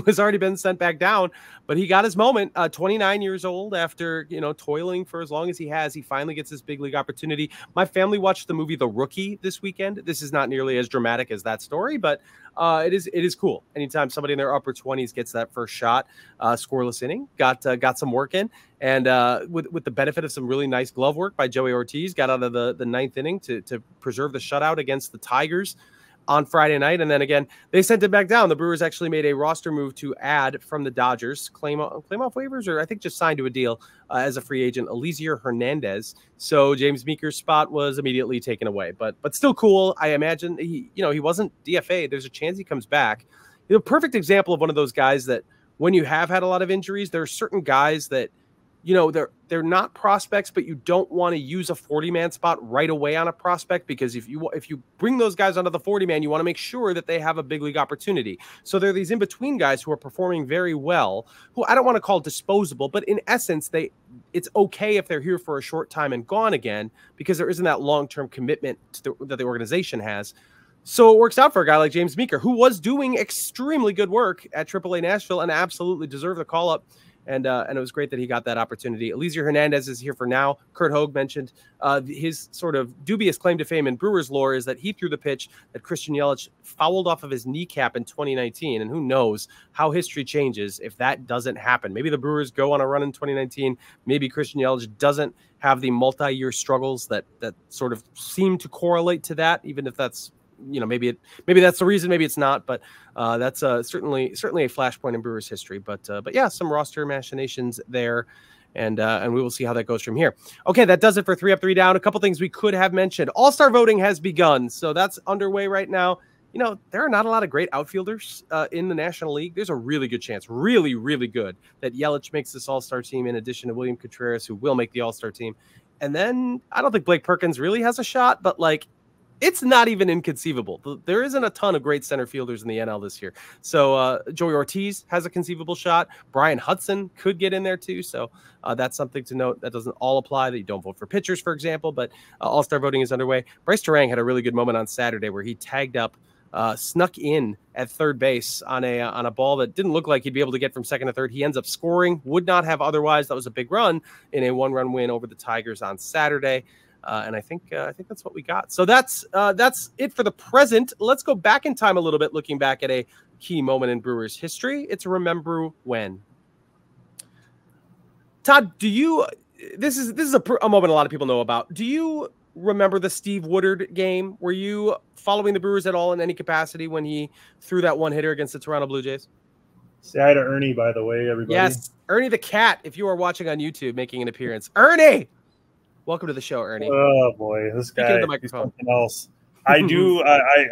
has already been sent back down, but he got his moment, 29 years old after, toiling for as long as he has. He finally gets his big league opportunity. My family watched the movie The Rookie this weekend. This is not nearly as dramatic as that story, but it is cool. Anytime somebody in their upper 20s gets that first shot, scoreless inning, got some work in, and with the benefit of some really nice glove work by Joey Ortiz, got out of the ninth inning to preserve the shutout against the Tigers on Friday night. And then again, they sent it back down. The Brewers actually made a roster move to add from the Dodgers, claim off waivers, or I think just signed to a deal as a free agent, Eliezer Hernandez. So James Meeker's spot was immediately taken away, but still cool. I imagine he wasn't DFA. There's a chance he comes back. Perfect example of one of those guys that when you have had a lot of injuries, there are certain guys that, they're not prospects, but you don't want to use a 40-man spot right away on a prospect, because if you bring those guys onto the 40-man, you want to make sure that they have a big league opportunity. So there are these in-between guys who are performing very well, who I don't want to call disposable, but in essence, it's okay if they're here for a short time and gone again, because there isn't that long-term commitment that the organization has. So it works out for a guy like James Meeker, who was doing extremely good work at AAA Nashville and absolutely deserved the call up. And it was great that he got that opportunity. Eliezer Hernandez is here for now. Kurt Hogue mentioned his sort of dubious claim to fame in Brewers lore is that he threw the pitch that Christian Yelich fouled off of his kneecap in 2019. And who knows how history changes if that doesn't happen. Maybe the Brewers go on a run in 2019. Maybe Christian Yelich doesn't have the multi-year struggles that sort of seem to correlate to that, even if that's, maybe that's the reason, maybe it's not, but that's certainly a flashpoint in Brewers history. But yeah, some roster machinations there, and we will see how that goes from here. Okay, that does it for 3 Up, 3 Down. A couple things we could have mentioned. All-Star voting has begun, so that's underway right now. There are not a lot of great outfielders in the National League. There's a really good chance, really, really good, that Yelich makes this All-Star team in addition to William Contreras, who will make the All-Star team. And then I don't think Blake Perkins really has a shot, but it's not even inconceivable. There isn't a ton of great center fielders in the NL this year. So Joey Ortiz has a conceivable shot. Brian Hudson could get in there too. So that's something to note. That doesn't all apply, that you don't vote for pitchers, for example, but all-star voting is underway. Bryce Terang had a really good moment on Saturday where he tagged up, snuck in at third base on a ball that didn't look like he'd be able to get from second to third. He ends up scoring, would not have otherwise. That was a big run in a 1-run win over the Tigers on Saturday. And I think that's what we got. So that's it for the present. Let's go back in time a little bit, looking back at a key moment in Brewers history. It's Remember When. Todd, this is a moment a lot of people know about. Do you remember the Steve Woodard game? Were you following the Brewers at all in any capacity when he threw that one hitter against the Toronto Blue Jays? Say hi to Ernie, by the way, everybody. Yes, Ernie the cat, if you are watching on YouTube, making an appearance. Ernie! Welcome to the show, Ernie. Oh boy, this guy is something else. I do.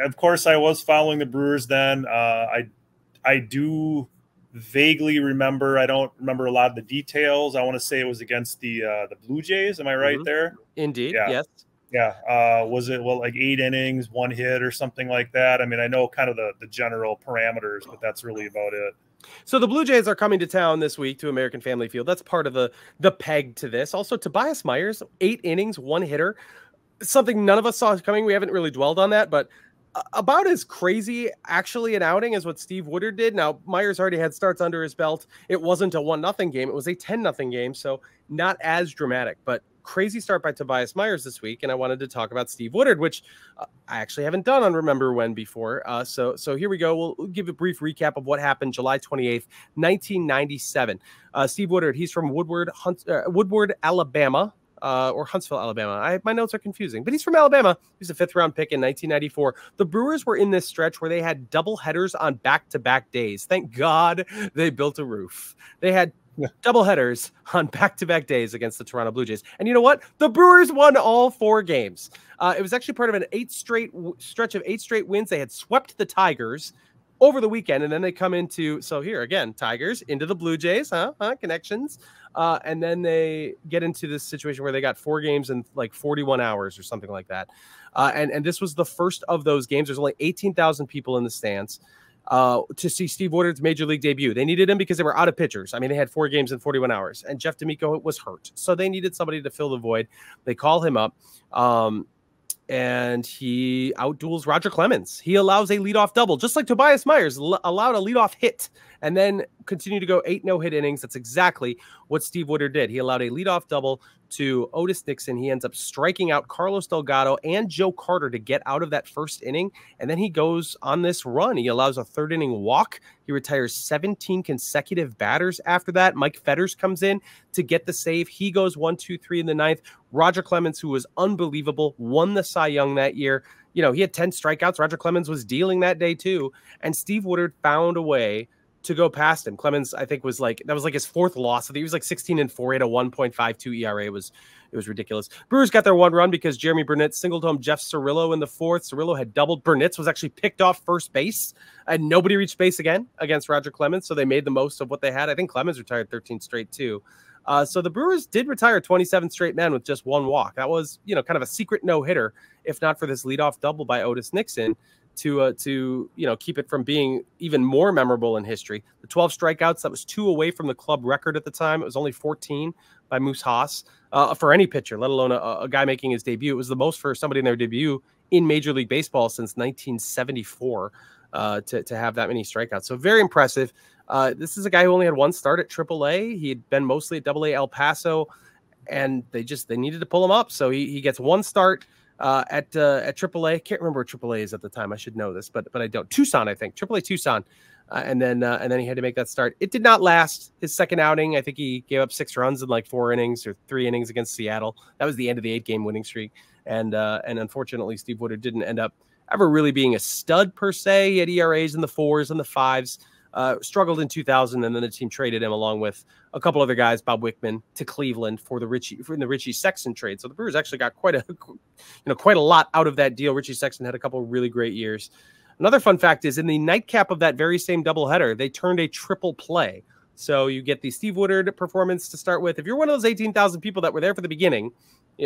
Of course, I was following the Brewers then. I do vaguely remember. I don't remember a lot of the details. I want to say it was against the Blue Jays. Am I right there? Indeed. Yeah. Yes. Yeah. Was it like 8 innings, 1 hit, or something like that? I mean, I know kind of the general parameters, but that's really about it. So the Blue Jays are coming to town this week to American Family Field. That's part of the peg to this. Also, Tobias Myers, 8 innings, 1 hitter. Something none of us saw coming. We haven't really dwelled on that, but about as crazy actually an outing as what Steve Woodard did. Now, Myers already had starts under his belt. It wasn't a 1-0 game. It was a 10-0 game, so not as dramatic, but crazy start by Tobias Myers this week. And I wanted to talk about Steve Woodard, which I actually haven't done on Remember When before. So here we go. We'll give a brief recap of what happened July 28th, 1997. Steve Woodard, he's from Woodward, Alabama. Or Huntsville, Alabama. My notes are confusing, but he's from Alabama. He's a 5th-round pick in 1994. The Brewers were in this stretch where they had double headers on back-to-back days. Thank God they built a roof. They had double headers on back-to-back days against the Toronto Blue Jays. And you know what? The Brewers won all 4 games. It was actually part of an stretch of 8 straight wins. They had swept the Tigers over the weekend, and then they come into, so here again, Tigers into the Blue Jays, connections. And then they get into this situation where they got 4 games in like 41 hours or something like that. And this was the first of those games. There's only 18,000 people in the stands to see Steve Woodard's major league debut. They needed him because they were out of pitchers. I mean, they had 4 games in 41 hours, and Jeff D'Amico was hurt. So they needed somebody to fill the void. They call him up. And he outduels Roger Clemens. He allows a leadoff double, just like Tobias Myers allowed a leadoff hit, and then continued to go 8 no-hit innings. That's exactly what Steve Woodard did. He allowed a leadoff double to Otis Nixon. He ends up striking out Carlos Delgado and Joe Carter to get out of that first inning, and then he goes on this run. He allows a 3rd inning walk. He retires 17 consecutive batters after that. Mike Fetters comes in to get the save. He goes 1-2-3 in the 9th. Roger Clemens, who was unbelievable, won the Cy Young that year. He had 10 strikeouts. Roger Clemens was dealing that day too. And Steve Woodard found a way to go past him. Clemens, I think, was like his 4th loss. I think he was like 16-4, had a 1.52 ERA. It was ridiculous. Brewers got their 1 run because Jeremy Burnett singled home Jeff Cirillo in the 4th. Cirillo had doubled. Burnett was actually picked off first base, and nobody reached base again against Roger Clemens. So they made the most of what they had. I think Clemens retired 13 straight too. So the Brewers did retire 27 straight men with just 1 walk. That was, kind of a secret no-hitter, if not for this leadoff double by Otis Nixon to keep it from being even more memorable in history. The 12 strikeouts, that was 2 away from the club record at the time. It was only 14 by Moose Haas for any pitcher, let alone a guy making his debut. It was the most for somebody in their debut in Major League Baseball since 1974 to have that many strikeouts. So very impressive. This is a guy who only had one start at AAA. He had been mostly at AA El Paso, and they needed to pull him up. So he gets one start at AAA. Can't remember what AAA is at the time. I should know this, but I don't. Tucson, I think. AAA Tucson. And then he had to make that start. It did not last. His second outing, I think he gave up 6 runs in like 4 innings or 3 innings against Seattle. That was the end of the 8-game winning streak. And unfortunately, Steve Woodard didn't end up ever really being a stud per se. He had ERAs in the 4s and the 5s. Struggled in 2000, and then the team traded him along with a couple other guys, Bob Wickman, to Cleveland for the Richie Sexton trade. So the Brewers actually got quite a lot out of that deal. Richie Sexton had a couple of really great years. Another fun fact is in the nightcap of that very same doubleheader, they turned a triple play. So you get the Steve Woodard performance to start with. If you're one of those 18,000 people that were there for the beginning,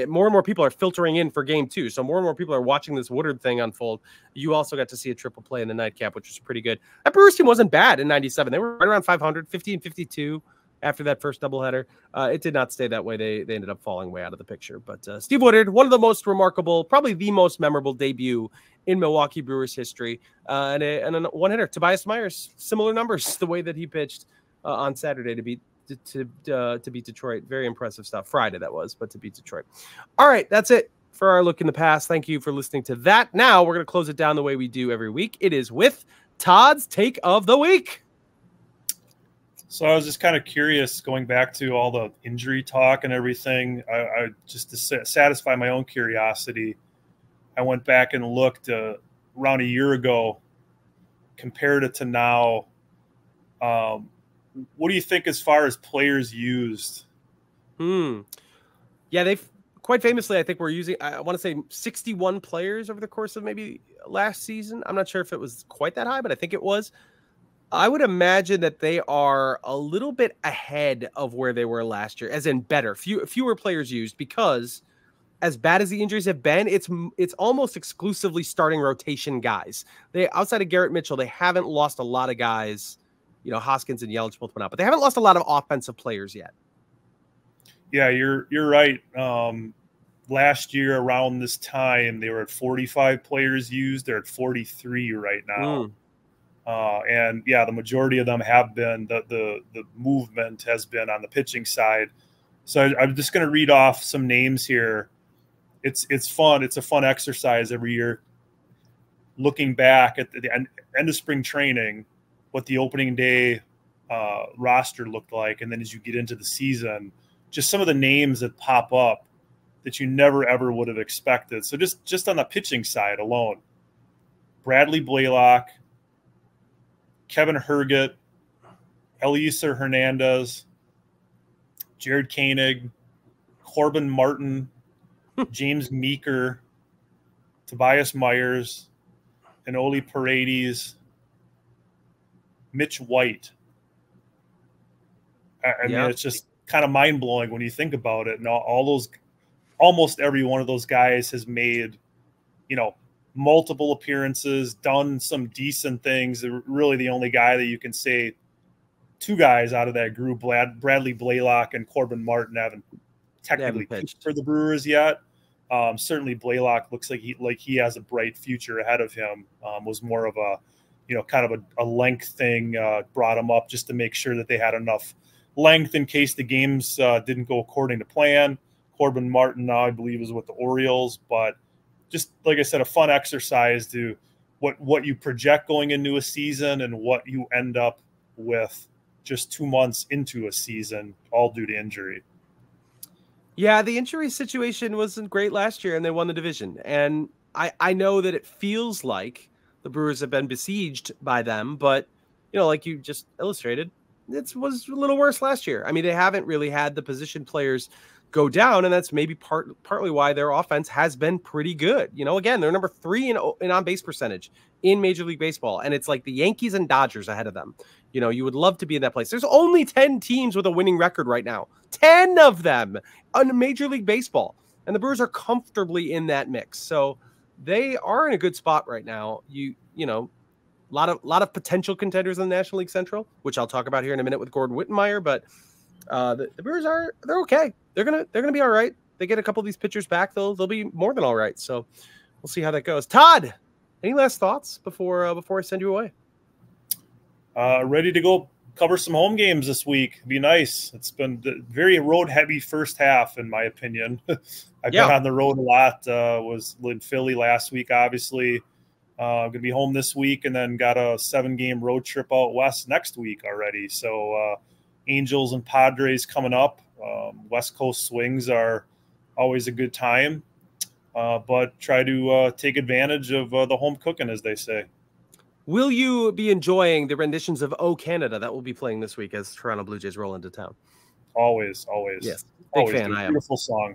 more and more people are filtering in for game 2. So more and more people are watching this Woodard thing unfold. You also got to see a triple play in the nightcap, which was pretty good. That Brewers team wasn't bad in 97. They were right around 500, 50-52 after that first doubleheader. It did not stay that way. They ended up falling way out of the picture. But Steve Woodard, one of the most remarkable, probably the most memorable debut in Milwaukee Brewers history. And a one-hitter, Tobias Myers, similar numbers, the way that he pitched on Saturday to beat Detroit. Very impressive stuff. Friday, that was, but to beat Detroit. All right, that's it for our look in the past. Thank you for listening to that. Now we're going to close it down the way we do every week. It is with Todd's Take of the Week. So I was just kind of curious, going back to all the injury talk and everything. I just to satisfy my own curiosity, I went back and looked around a year ago, compared it to now. What do you think as far as players used? Yeah, they've quite famously, I think we're using, I want to say 61 players over the course of maybe last season. I'm not sure if it was quite that high, but I think it was. I would imagine that they are a little bit ahead of where they were last year, as in better, fewer players used, because as bad as the injuries have been, it's almost exclusively starting rotation guys. They, outside of Garrett Mitchell, they haven't lost a lot of guys. You know, Hoskins and Yelich both went out, but they haven't lost a lot of offensive players yet. Yeah, you're right. Last year around this time, they were at 45 players used. They're at 43 right now. And yeah, the majority of them have been the movement has been on the pitching side. So I'm just going to read off some names here. It's fun. It's a fun exercise every year, looking back at the end of spring training, what the opening day roster looked like, and then as you get into the season, just some of the names that pop up that you never ever would have expected. So just on the pitching side alone, Bradley Blaylock, Kevin Herget, Eliezer Hernandez, Jared Koenig, Corbin Martin, James Meeker, Tobias Myers, Enoli Paredes, Mitch White. I mean, it's just kind of mind-blowing when you think about it. And all those, almost every one of those guys has made, multiple appearances, done some decent things. Really the only guy that you can say, 2 guys out of that group, Bradley Blaylock and Corbin Martin, haven't technically pitched for the Brewers yet. Certainly Blaylock looks like he has a bright future ahead of him. Was more of a, kind of a length thing, brought him up just to make sure that they had enough length in case the games didn't go according to plan. Corbin Martin now, I believe, is with the Orioles, but just like I said, a fun exercise to what you project going into a season and what you end up with just 2 months into a season, all due to injury. Yeah, the injury situation wasn't great last year, and they won the division. And I know that it feels like the Brewers have been besieged by them, but, like you just illustrated, it was a little worse last year. I mean, they haven't really had the position players go down, and that's maybe partly why their offense has been pretty good. Again, they're number 3 in on-base percentage in Major League Baseball, and it's like the Yankees and Dodgers ahead of them. You would love to be in that place. There's only 10 teams with a winning record right now. 10 of them on Major League Baseball, and the Brewers are comfortably in that mix. So they are in a good spot right now. A lot of potential contenders in the National League Central, which I'll talk about here in a minute with Gordon Wittenmyer, but the Brewers they're okay. They're gonna be all right. They get a couple of these pitchers back, they'll be more than all right. So we'll see how that goes. Todd, any last thoughts before I send you away? Ready to go cover some home games this week. Be nice. It's been very road heavy first half, in my opinion. I've been on the road a lot. Was in Philly last week, obviously. Going to be home this week, and then got a 7-game road trip out west next week already. So Angels and Padres coming up. West Coast swings are always a good time, but try to take advantage of the home cooking, as they say. Will you be enjoying the renditions of "Oh Canada" that will be playing this week as Toronto Blue Jays roll into town? Always. Yes, big fan. I am.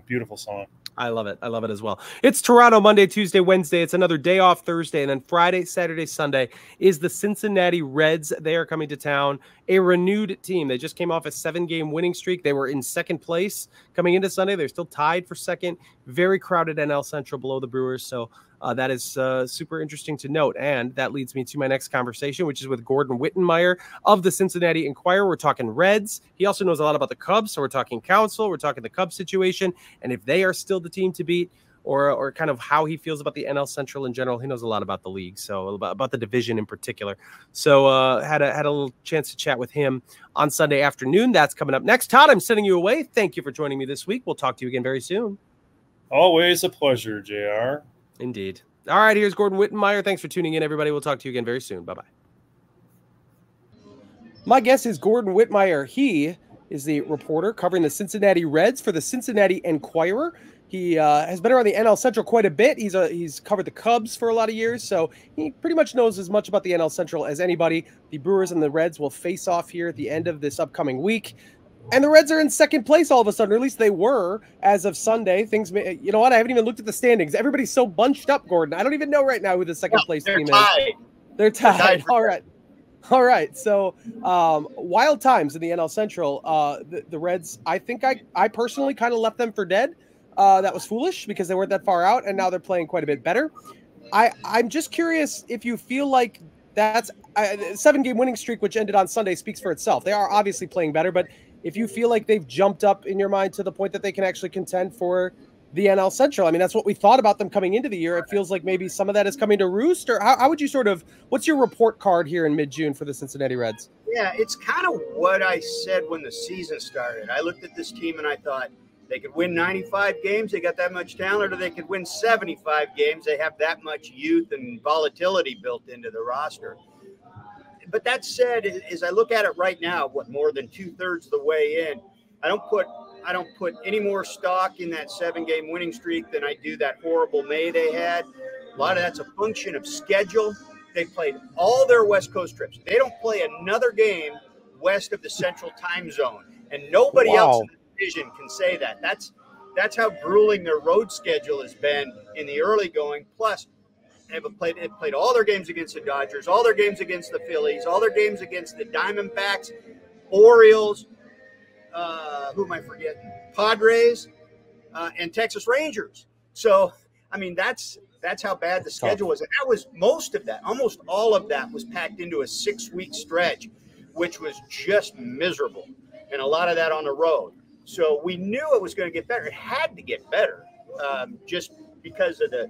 Beautiful song. I love it as well. It's Toronto Monday, Tuesday, Wednesday. It's another day off Thursday, and then Friday, Saturday, Sunday is the Cincinnati Reds. They are coming to town, a renewed team. They just came off a 7-game winning streak. They were in second place coming into Sunday. They're still tied for second. Very crowded NL Central below the Brewers, so that is super interesting to note. And that leads me to my next conversation, which is with Gordon Wittenmyer of the Cincinnati Enquirer. We're talking Reds. He also knows a lot about the Cubs, so we're talking Counsell. We're talking the Cubs situation, and if they are still the team to beat, or kind of how he feels about the NL Central in general. He knows a lot about the league, so about the division in particular. So had a little chance to chat with him on Sunday afternoon. That's coming up next. Todd, I'm sending you away. Thank you for joining me this week. We'll talk to you again very soon. Always a pleasure, JR. Indeed. All right, here's Gordon Wittenmyer. Thanks for tuning in, everybody. We'll talk to you again very soon. Bye-bye. My guest is Gordon Wittenmyer. He is the reporter covering the Cincinnati Reds for the Cincinnati Enquirer. He has been around the NL Central quite a bit. He's covered the Cubs for a lot of years, so he pretty much knows as much about the NL Central as anybody. The Brewers and the Reds will face off here at the end of this upcoming week. And the Reds are in second place all of a sudden, or at least they were as of Sunday. Things, you know what? I haven't even looked at the standings. Everybody's so bunched up, Gordon. I don't even know right now who the second place team is. They're tied. All right. So wild times in the NL Central. The Reds, I think I personally kind of left them for dead. That was foolish because they weren't that far out, and now they're playing quite a bit better. I'm just curious if you feel like that's a 7-game winning streak, which ended on Sunday, speaks for itself. They are obviously playing better, but if you feel like they've jumped up in your mind to the point that they can actually contend for the NL Central. I mean, that's what we thought about them coming into the year. It feels like maybe some of that is coming to roost, or how would you what's your report card here in mid-June for the Cincinnati Reds? Yeah, it's kind of what I said when the season started. I looked at this team and I thought they could win 95 games. They got that much talent, or they could win 75 games. They have that much youth and volatility built into the roster. But that said, as I look at it right now, more than 2/3 of the way in, I don't put any more stock in that 7-game winning streak than I do that horrible May they had. A lot of that's a function of schedule. They played all their West Coast trips. They don't play another game west of the Central Time Zone, and nobody else in the division can say that. That's how grueling their road schedule has been in the early going. Plus, they've played all their games against the Dodgers, all their games against the Phillies, all their games against the Diamondbacks, Orioles, who am I forgetting? Padres, and Texas Rangers. So, I mean, that's how bad the schedule was. And that was most of that. Almost all of that was packed into a 6-week stretch, which was just miserable. And a lot of that on the road. So we knew it was going to get better. It had to get better just because of the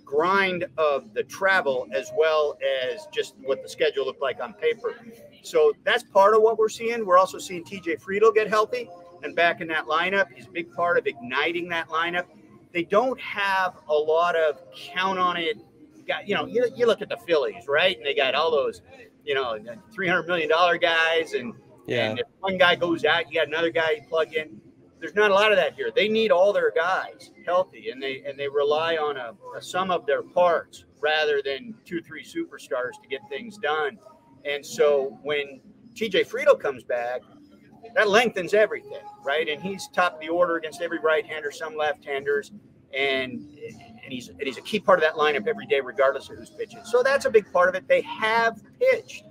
grind of the travel as well as just what the schedule looked like on paper. So that's part of what we're seeing. We're also seeing TJ Friedl get healthy and back in that lineup. He's a big part of igniting that lineup. They don't have a lot of count on it. You look at the Phillies, right? And they got all those, $300 million guys. And if one guy goes out, you got another guy you plug in. There's not a lot of that here. They need all their guys healthy, and they rely on a sum of their parts rather than 2-3 superstars to get things done. And so when TJ Friedl comes back, that lengthens everything, right? And he's top of the order against every right-hander, some left-handers, and he's a key part of that lineup every day, regardless of who's pitching. So that's a big part of it. They have pitched,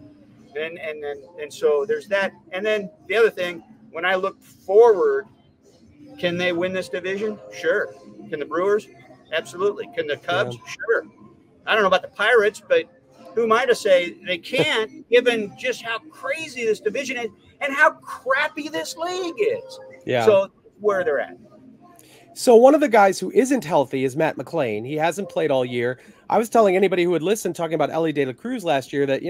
and so there's that. And then the other thing, when I look forward. Can they win this division? Sure. Can the Brewers? Absolutely. Can the Cubs? Yeah. Sure. I don't know about the Pirates, but who am I to say they can't, given just how crazy this division is and how crappy this league is. Yeah. So where they're at. So one of the guys who isn't healthy is Matt McLain. He hasn't played all year. I was telling anybody who would listen, talking about Ellie De La Cruz last year, that,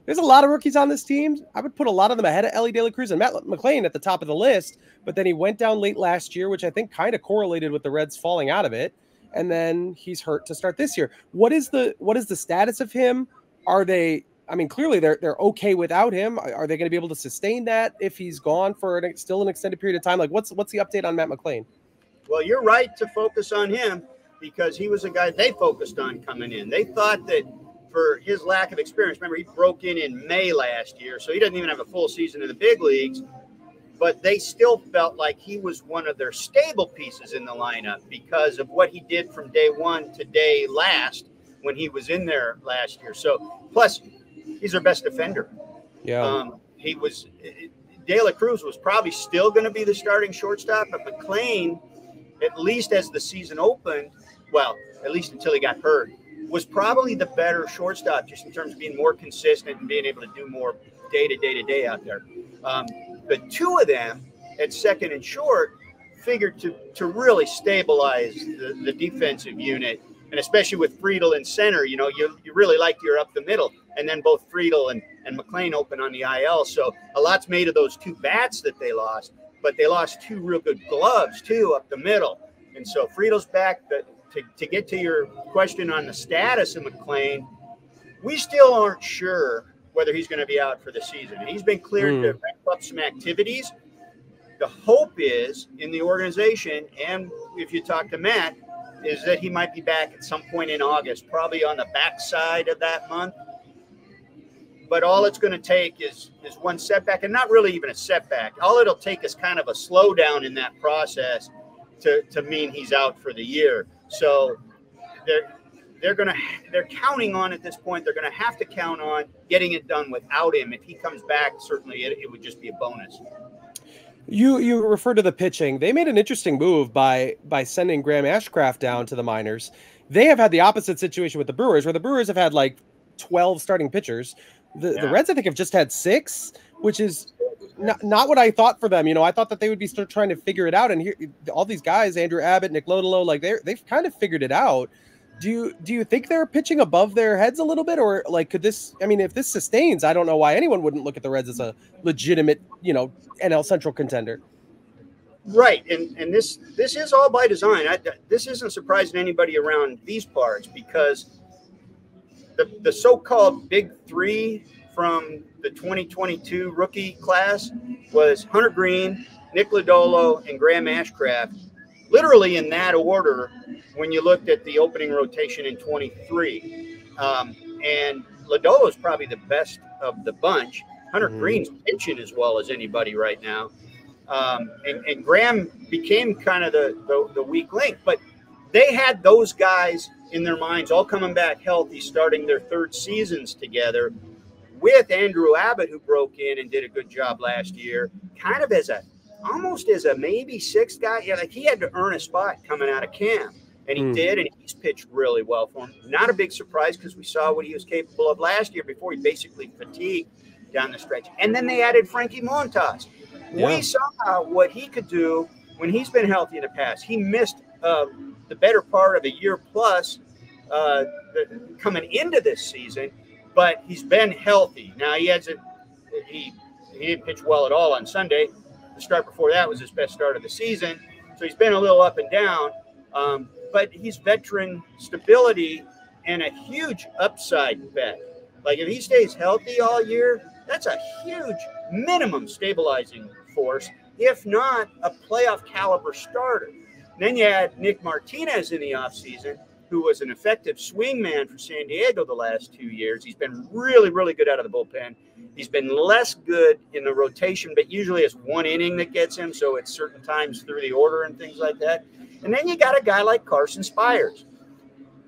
there's a lot of rookies on this team. I would put a lot of them ahead of Ellie De La Cruz and Matt McLain at the top of the list. But then he went down late last year, which I think kind of correlated with the Reds falling out of it. And then he's hurt to start this year. What is the status of him? Are they? I mean, clearly they're okay without him. Are they going to be able to sustain that if he's gone for still an extended period of time? Like, what's the update on Matt McLain? Well, you're right to focus on him because he was a guy they focused on coming in. They thought that for his lack of experience, remember, he broke in May last year, so he doesn't even have a full season in the big leagues, but they still felt like he was one of their stable pieces in the lineup because of what he did from day one to day last when he was in there last year. So, plus, he's their best defender. Yeah. De La Cruz was probably still going to be the starting shortstop, but McLain, at least as the season opened, well, at least until he got hurt, was probably the better shortstop just in terms of being more consistent and being able to do more day to day out there. The two of them at second and short figured to really stabilize the defensive unit, and especially with Friedel in center, you really like you're up the middle, and then both Friedel and McLain open on the IL. So a lot's made of those two bats that they lost, but they lost two real good gloves too up the middle. And so Friedel's back. To get to your question on the status of McLain, we still aren't sure whether he's going to be out for the season. He's been cleared to ramp up some activities. The hope is in the organization, and if you talk to Matt, is that he might be back at some point in August, probably on the backside of that month. But all it's going to take is one setback, and not really even a setback. All it'll take is kind of a slowdown in that process to mean he's out for the year. So they're counting on at this point. They're going to have to count on getting it done without him. If he comes back, certainly it would just be a bonus. You refer to the pitching. They made an interesting move by sending Graham Ashcraft down to the minors. They have had the opposite situation with the Brewers, where the Brewers have had like 12 starting pitchers. The Reds, I think, have just had 6, which is not what I thought for them. I thought that they would be still trying to figure it out. And here, all these guys, Andrew Abbott, Nick Lodolo, like they've kind of figured it out. Do you think they're pitching above their heads a little bit, or like could this? I mean, if this sustains, I don't know why anyone wouldn't look at the Reds as a legitimate, NL Central contender. Right, and this is all by design. This isn't surprising to anybody around these parts because the so-called big three from the 2022 rookie class was Hunter Green, Nick Lodolo, and Graham Ashcraft, literally in that order when you looked at the opening rotation in 23. And Lodolo is probably the best of the bunch. Hunter Green's pitching as well as anybody right now. And Graham became kind of the weak link. But they had those guys in their minds all coming back healthy, starting their third seasons together, with Andrew Abbott, who broke in and did a good job last year, kind of almost as a maybe sixth guy. Yeah, like he had to earn a spot coming out of camp, and he did, and he's pitched really well for him. Not a big surprise because we saw what he was capable of last year before he basically fatigued down the stretch. And then they added Frankie Montas. Yeah. We saw what he could do when he's been healthy in the past. He missed the better part of a year plus coming into this season, but he's been healthy. Now he didn't pitch well at all on Sunday. The start before that was his best start of the season, so he's been a little up and down. But he's veteran stability and a huge upside bet. Like if he stays healthy all year, that's a huge minimum stabilizing force, if not a playoff caliber starter. Then you had Nick Martinez in the offseason, who was an effective swing man for San Diego the last 2 years. He's been really, really good out of the bullpen. He's been less good in the rotation, but usually it's one inning that gets him, so it's certain times through the order and things like that. And then you got a guy like Carson Spires,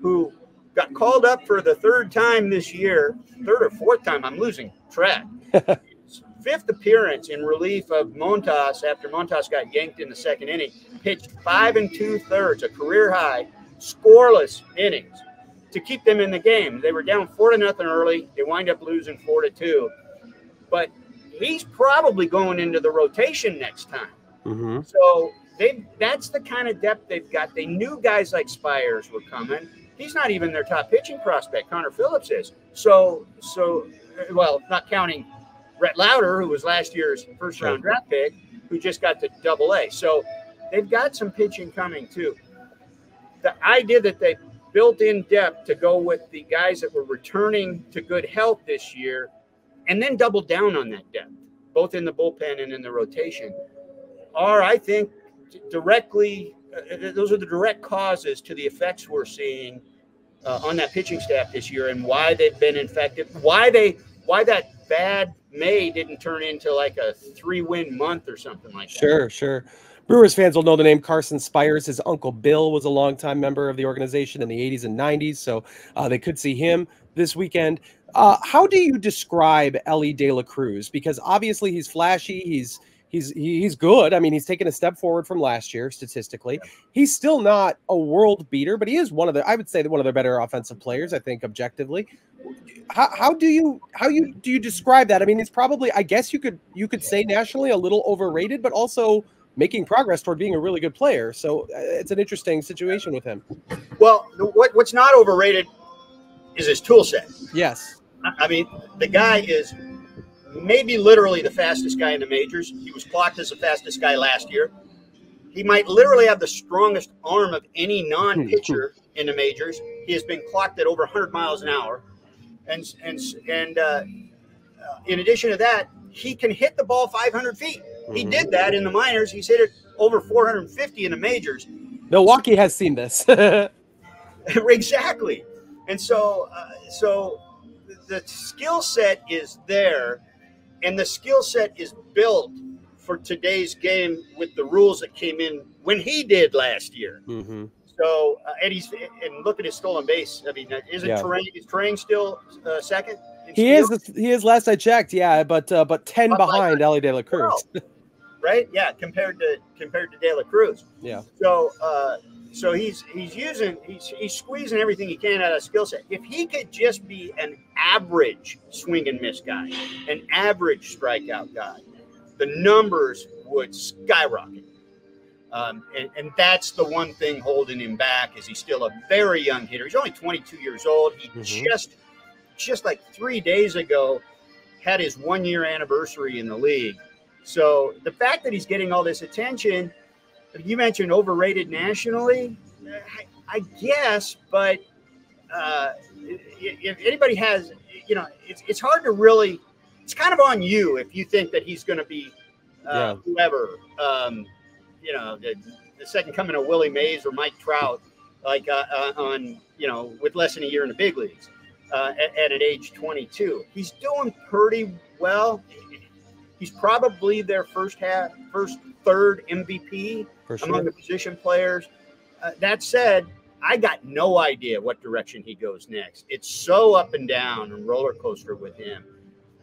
who got called up for the third time this year, third or fourth time, I'm losing track. Fifth appearance in relief of Montas after Montas got yanked in the second inning, pitched 5 2/3, a career high, scoreless innings to keep them in the game. They were down 4-0 early. They wind up losing 4-2. But he's probably going into the rotation next time. So that's the kind of depth they've got. They knew guys like Spires were coming. He's not even their top pitching prospect. Connor Phillips is. So well, not counting Rhett Lauder, who was last year's first-round draft pick, who just got to Double-A. So they've got some pitching coming too. The idea that they built in depth to go with the guys that were returning to good health this year, and then double down on that depth, both in the bullpen and in the rotation, are, I think, directly those are the direct causes to the effects we're seeing on that pitching staff this year, and why they've been infected, why that bad May didn't turn into like a 3-win month or something like that. Sure. Brewers fans will know the name Carson Spires. His uncle Bill was a longtime member of the organization in the 80s and 90s, so they could see him this weekend. How do you describe Elly De La Cruz? Because obviously he's flashy, he's good. I mean, he's taken a step forward from last year statistically. Yeah. He's still not a world beater, but he is one of their better offensive players, I think, objectively. How do you describe that? I mean, it's probably, I guess you could say nationally a little overrated, but also making progress toward being a really good player. So it's an interesting situation with him. Well, what's not overrated is his tool set. Yes. I mean, the guy is maybe literally the fastest guy in the majors. He was clocked as the fastest guy last year. He might literally have the strongest arm of any non-pitcher in the majors. He has been clocked at over 100 miles an hour. And in addition to that, he can hit the ball 500 feet. He did that in the minors. He's hit it over 450 in the majors. Milwaukee has seen this. Exactly. And so the skill set is there, and the skill set is built for today's game with the rules that came in when he did last year. Mm-hmm. So, and look at his stolen base. I mean, is Trang still second? He is. Last I checked, yeah, but 10 behind Elly De La Cruz. Right? Yeah, compared to De La Cruz. Yeah. So he's squeezing everything he can out of skill set. If he could just be an average swing and miss guy, an average strikeout guy, the numbers would skyrocket. And that's the one thing holding him back, is he's still a very young hitter. He's only 22 years old. He just like 3 days ago had his 1-year anniversary in the league. So the fact that he's getting all this attention, you mentioned overrated nationally, I guess, but if anybody has, it's hard to really, it's kind of on you if you think that he's going to be whoever, the second coming of Willie Mays or Mike Trout, like with less than a year in the big leagues at an age 22. He's doing pretty well. He's probably their first third MVP among the position players. That said, I got no idea what direction he goes next. It's so up and down and roller coaster with him.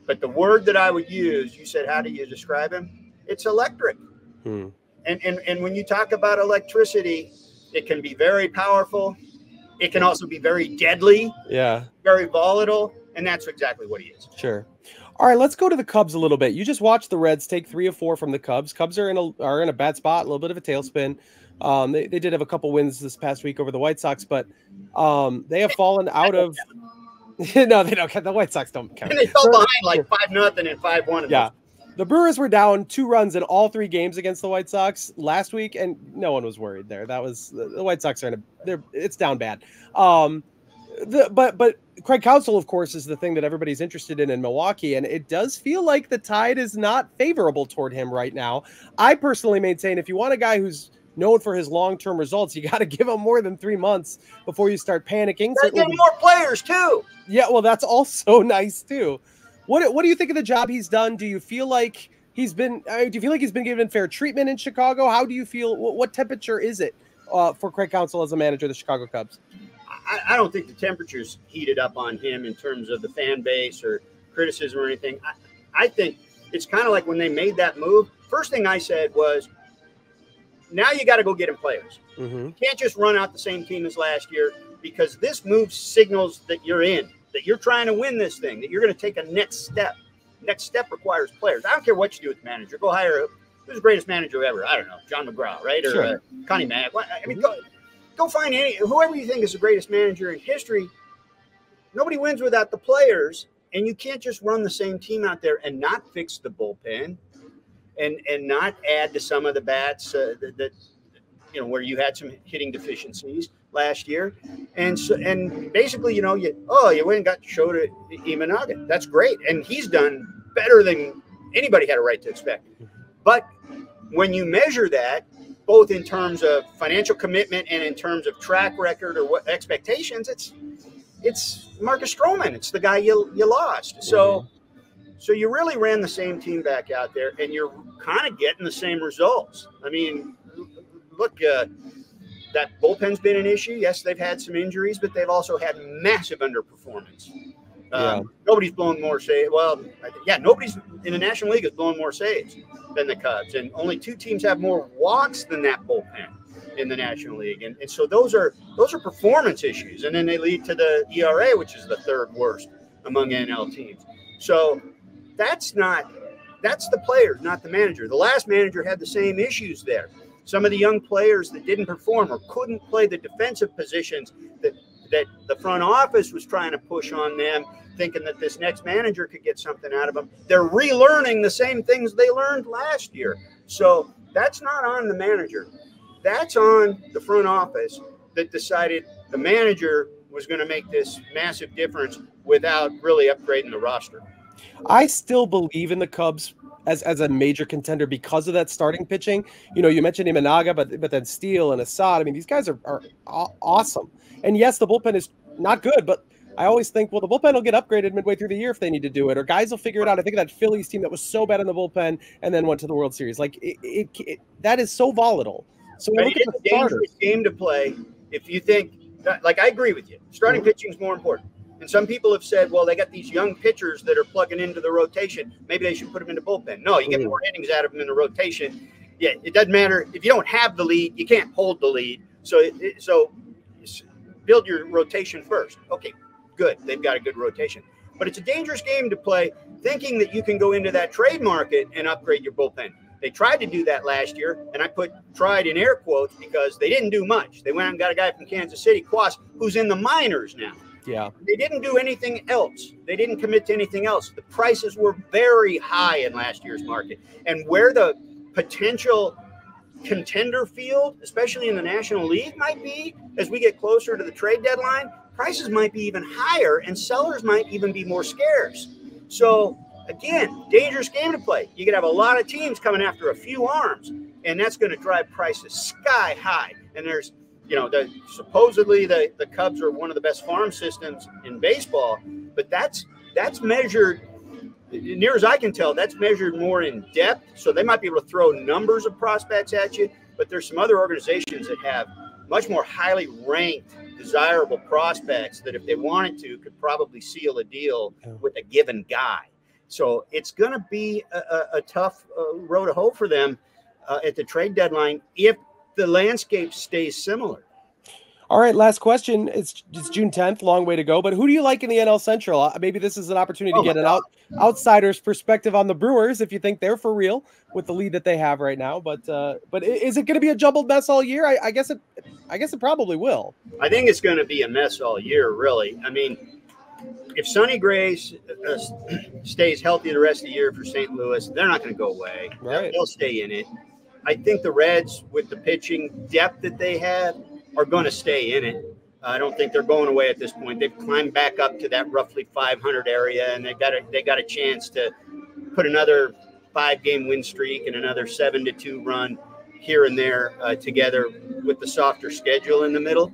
But the word that I would use, you said, how do you describe him? It's electric. And when you talk about electricity, it can be very powerful. It can also be very deadly. Yeah. Very volatile. And that's exactly what he is. Sure. All right, let's go to the Cubs a little bit. You just watched the Reds take 3 of 4 from the Cubs. Cubs are in a bad spot, a little bit of a tailspin. They did have a couple wins this past week over the White Sox, but they have fallen out of. No, they don't count. The White Sox don't count. And they fell behind like 5-0 and 5-1. Yeah, the Brewers were down 2 runs in all 3 games against the White Sox last week, and no one was worried there. That was the White Sox are it's down bad. But Craig Counsell, of course, is the thing that everybody's interested in Milwaukee, and it does feel like the tide is not favorable toward him right now. I personally maintain if you want a guy who's known for his long-term results, you got to give him more than 3 months before you start panicking. Get more players too. Yeah, well, that's also nice too. What do you think of the job he's done? Do you feel like he's been given fair treatment in Chicago? How do you feel? What temperature is it for Craig Counsell as a manager of the Chicago Cubs? I don't think the temperature's heated up on him in terms of the fan base or criticism or anything. I think it's kind of like when they made that move. First thing I said was, now you got to go get him players. You can't just run out the same team as last year, because this move signals that you're in, that you're trying to win this thing, that you're going to take a next step. Next step requires players. I don't care what you do with the manager. Go hire who's the greatest manager ever? I don't know, John McGraw, right? Or Sure. Connie Mack. I mean, go find whoever you think is the greatest manager in history. Nobody wins without the players, and you can't just run the same team out there and not fix the bullpen and not add to some of the bats that where you had some hitting deficiencies last year. And basically, you went and got Shota Imanaga. That's great. And he's done better than anybody had a right to expect. But when you measure that, both in terms of financial commitment and in terms of track record or what expectations, it's Marcus Stroman. It's the guy you lost. So you really ran the same team back out there, and you're kind of getting the same results. I mean, look, that bullpen's been an issue. Yes, they've had some injuries, but they've also had massive underperformance. Nobody's blown more saves. Well, nobody's in the National League has blown more saves than the Cubs, and only 2 teams have more walks than that bullpen in the National League. And so those are performance issues, and then they lead to the ERA, which is the 3rd worst among NL teams. So that's the players, not the manager. The last manager had the same issues there. Some of the young players that didn't perform or couldn't play the defensive positions that the front office was trying to push on them, thinking that this next manager could get something out of them. They're relearning the same things they learned last year. So that's not on the manager. That's on the front office that decided the manager was going to make this massive difference without really upgrading the roster. I still believe in the Cubs as a major contender because of that starting pitching. You mentioned Imanaga, but then Steele and Assad. I mean, these guys are awesome. And yes, the bullpen is not good, but I always think, well, the bullpen will get upgraded midway through the year if they need to do it, or guys will figure it out. I think of that Phillies team that was so bad in the bullpen and then went to the World Series. Like that is so volatile. So it's a dangerous game to play if you think like I agree with you. Starting pitching is more important. And some people have said, well, they got these young pitchers that are plugging into the rotation. Maybe they should put them in the build-pen. No, you get more innings out of them in the rotation. Yeah, it doesn't matter. If you don't have the lead, you can't hold the lead. So build your rotation first. Okay, good. They've got a good rotation. But it's a dangerous game to play thinking that you can go into that trade market and upgrade your bullpen. They tried to do that last year, and I put tried in air quotes because they didn't do much. They went out and got a guy from Kansas City, Quas, who's in the minors now. Yeah. They didn't do anything else. They didn't commit to anything else. The prices were very high in last year's market. And where the potential contender field, especially in the National League, might be as we get closer to the trade deadline, prices might be even higher and sellers might even be more scarce. So, again, dangerous game to play. You could have a lot of teams coming after a few arms, and that's going to drive prices sky high. And there's supposedly the Cubs are one of the best farm systems in baseball, but that's measured, near as I can tell, that's measured more in depth. So they might be able to throw numbers of prospects at you, but there's some other organizations that have much more highly ranked, desirable prospects that if they wanted to could probably seal a deal with a given guy. So it's going to be a tough road to hoe for them at the trade deadline if the landscape stays similar. All right, last question. It's June 10th, long way to go. But who do you like in the NL Central? Maybe this is an opportunity to get an outsider's perspective on the Brewers if you think they're for real with the lead that they have right now. But is it going to be a jumbled mess all year? I guess it probably will. I think it's going to be a mess all year, really. I mean, if Sonny Gray stays healthy the rest of the year for St. Louis, they're not going to go away. Right. They'll stay in it. I think the Reds, with the pitching depth that they have, are going to stay in it. I don't think they're going away at this point. They've climbed back up to that roughly 500 area, and they got a chance to put another 5-game win streak and another 7-2 run here and there together with the softer schedule in the middle.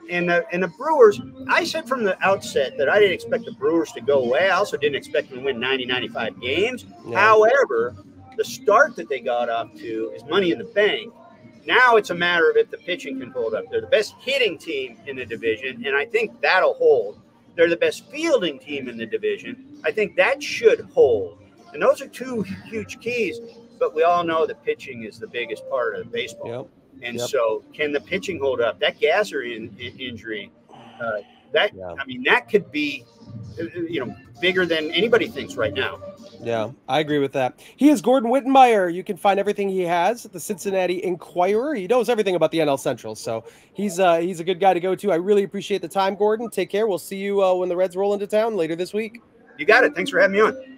And the Brewers, I said from the outset that I didn't expect the Brewers to go away. I also didn't expect them to win 90, 95 games. Yeah. However, the start that they got off to is money in the bank. Now it's a matter of if the pitching can hold up. They're the best hitting team in the division, and I think that'll hold. They're the best fielding team in the division. I think that should hold. And those are two huge keys, but we all know that pitching is the biggest part of baseball. Yep. And so can the pitching hold up? That Gasser injury That I mean, that could be, bigger than anybody thinks right now. Yeah, I agree with that. He is Gordon Wittenmyer. You can find everything he has at the Cincinnati Enquirer. He knows everything about the NL Central, so he's a good guy to go to. I really appreciate the time, Gordon. Take care. We'll see you when the Reds roll into town later this week. You got it. Thanks for having me on.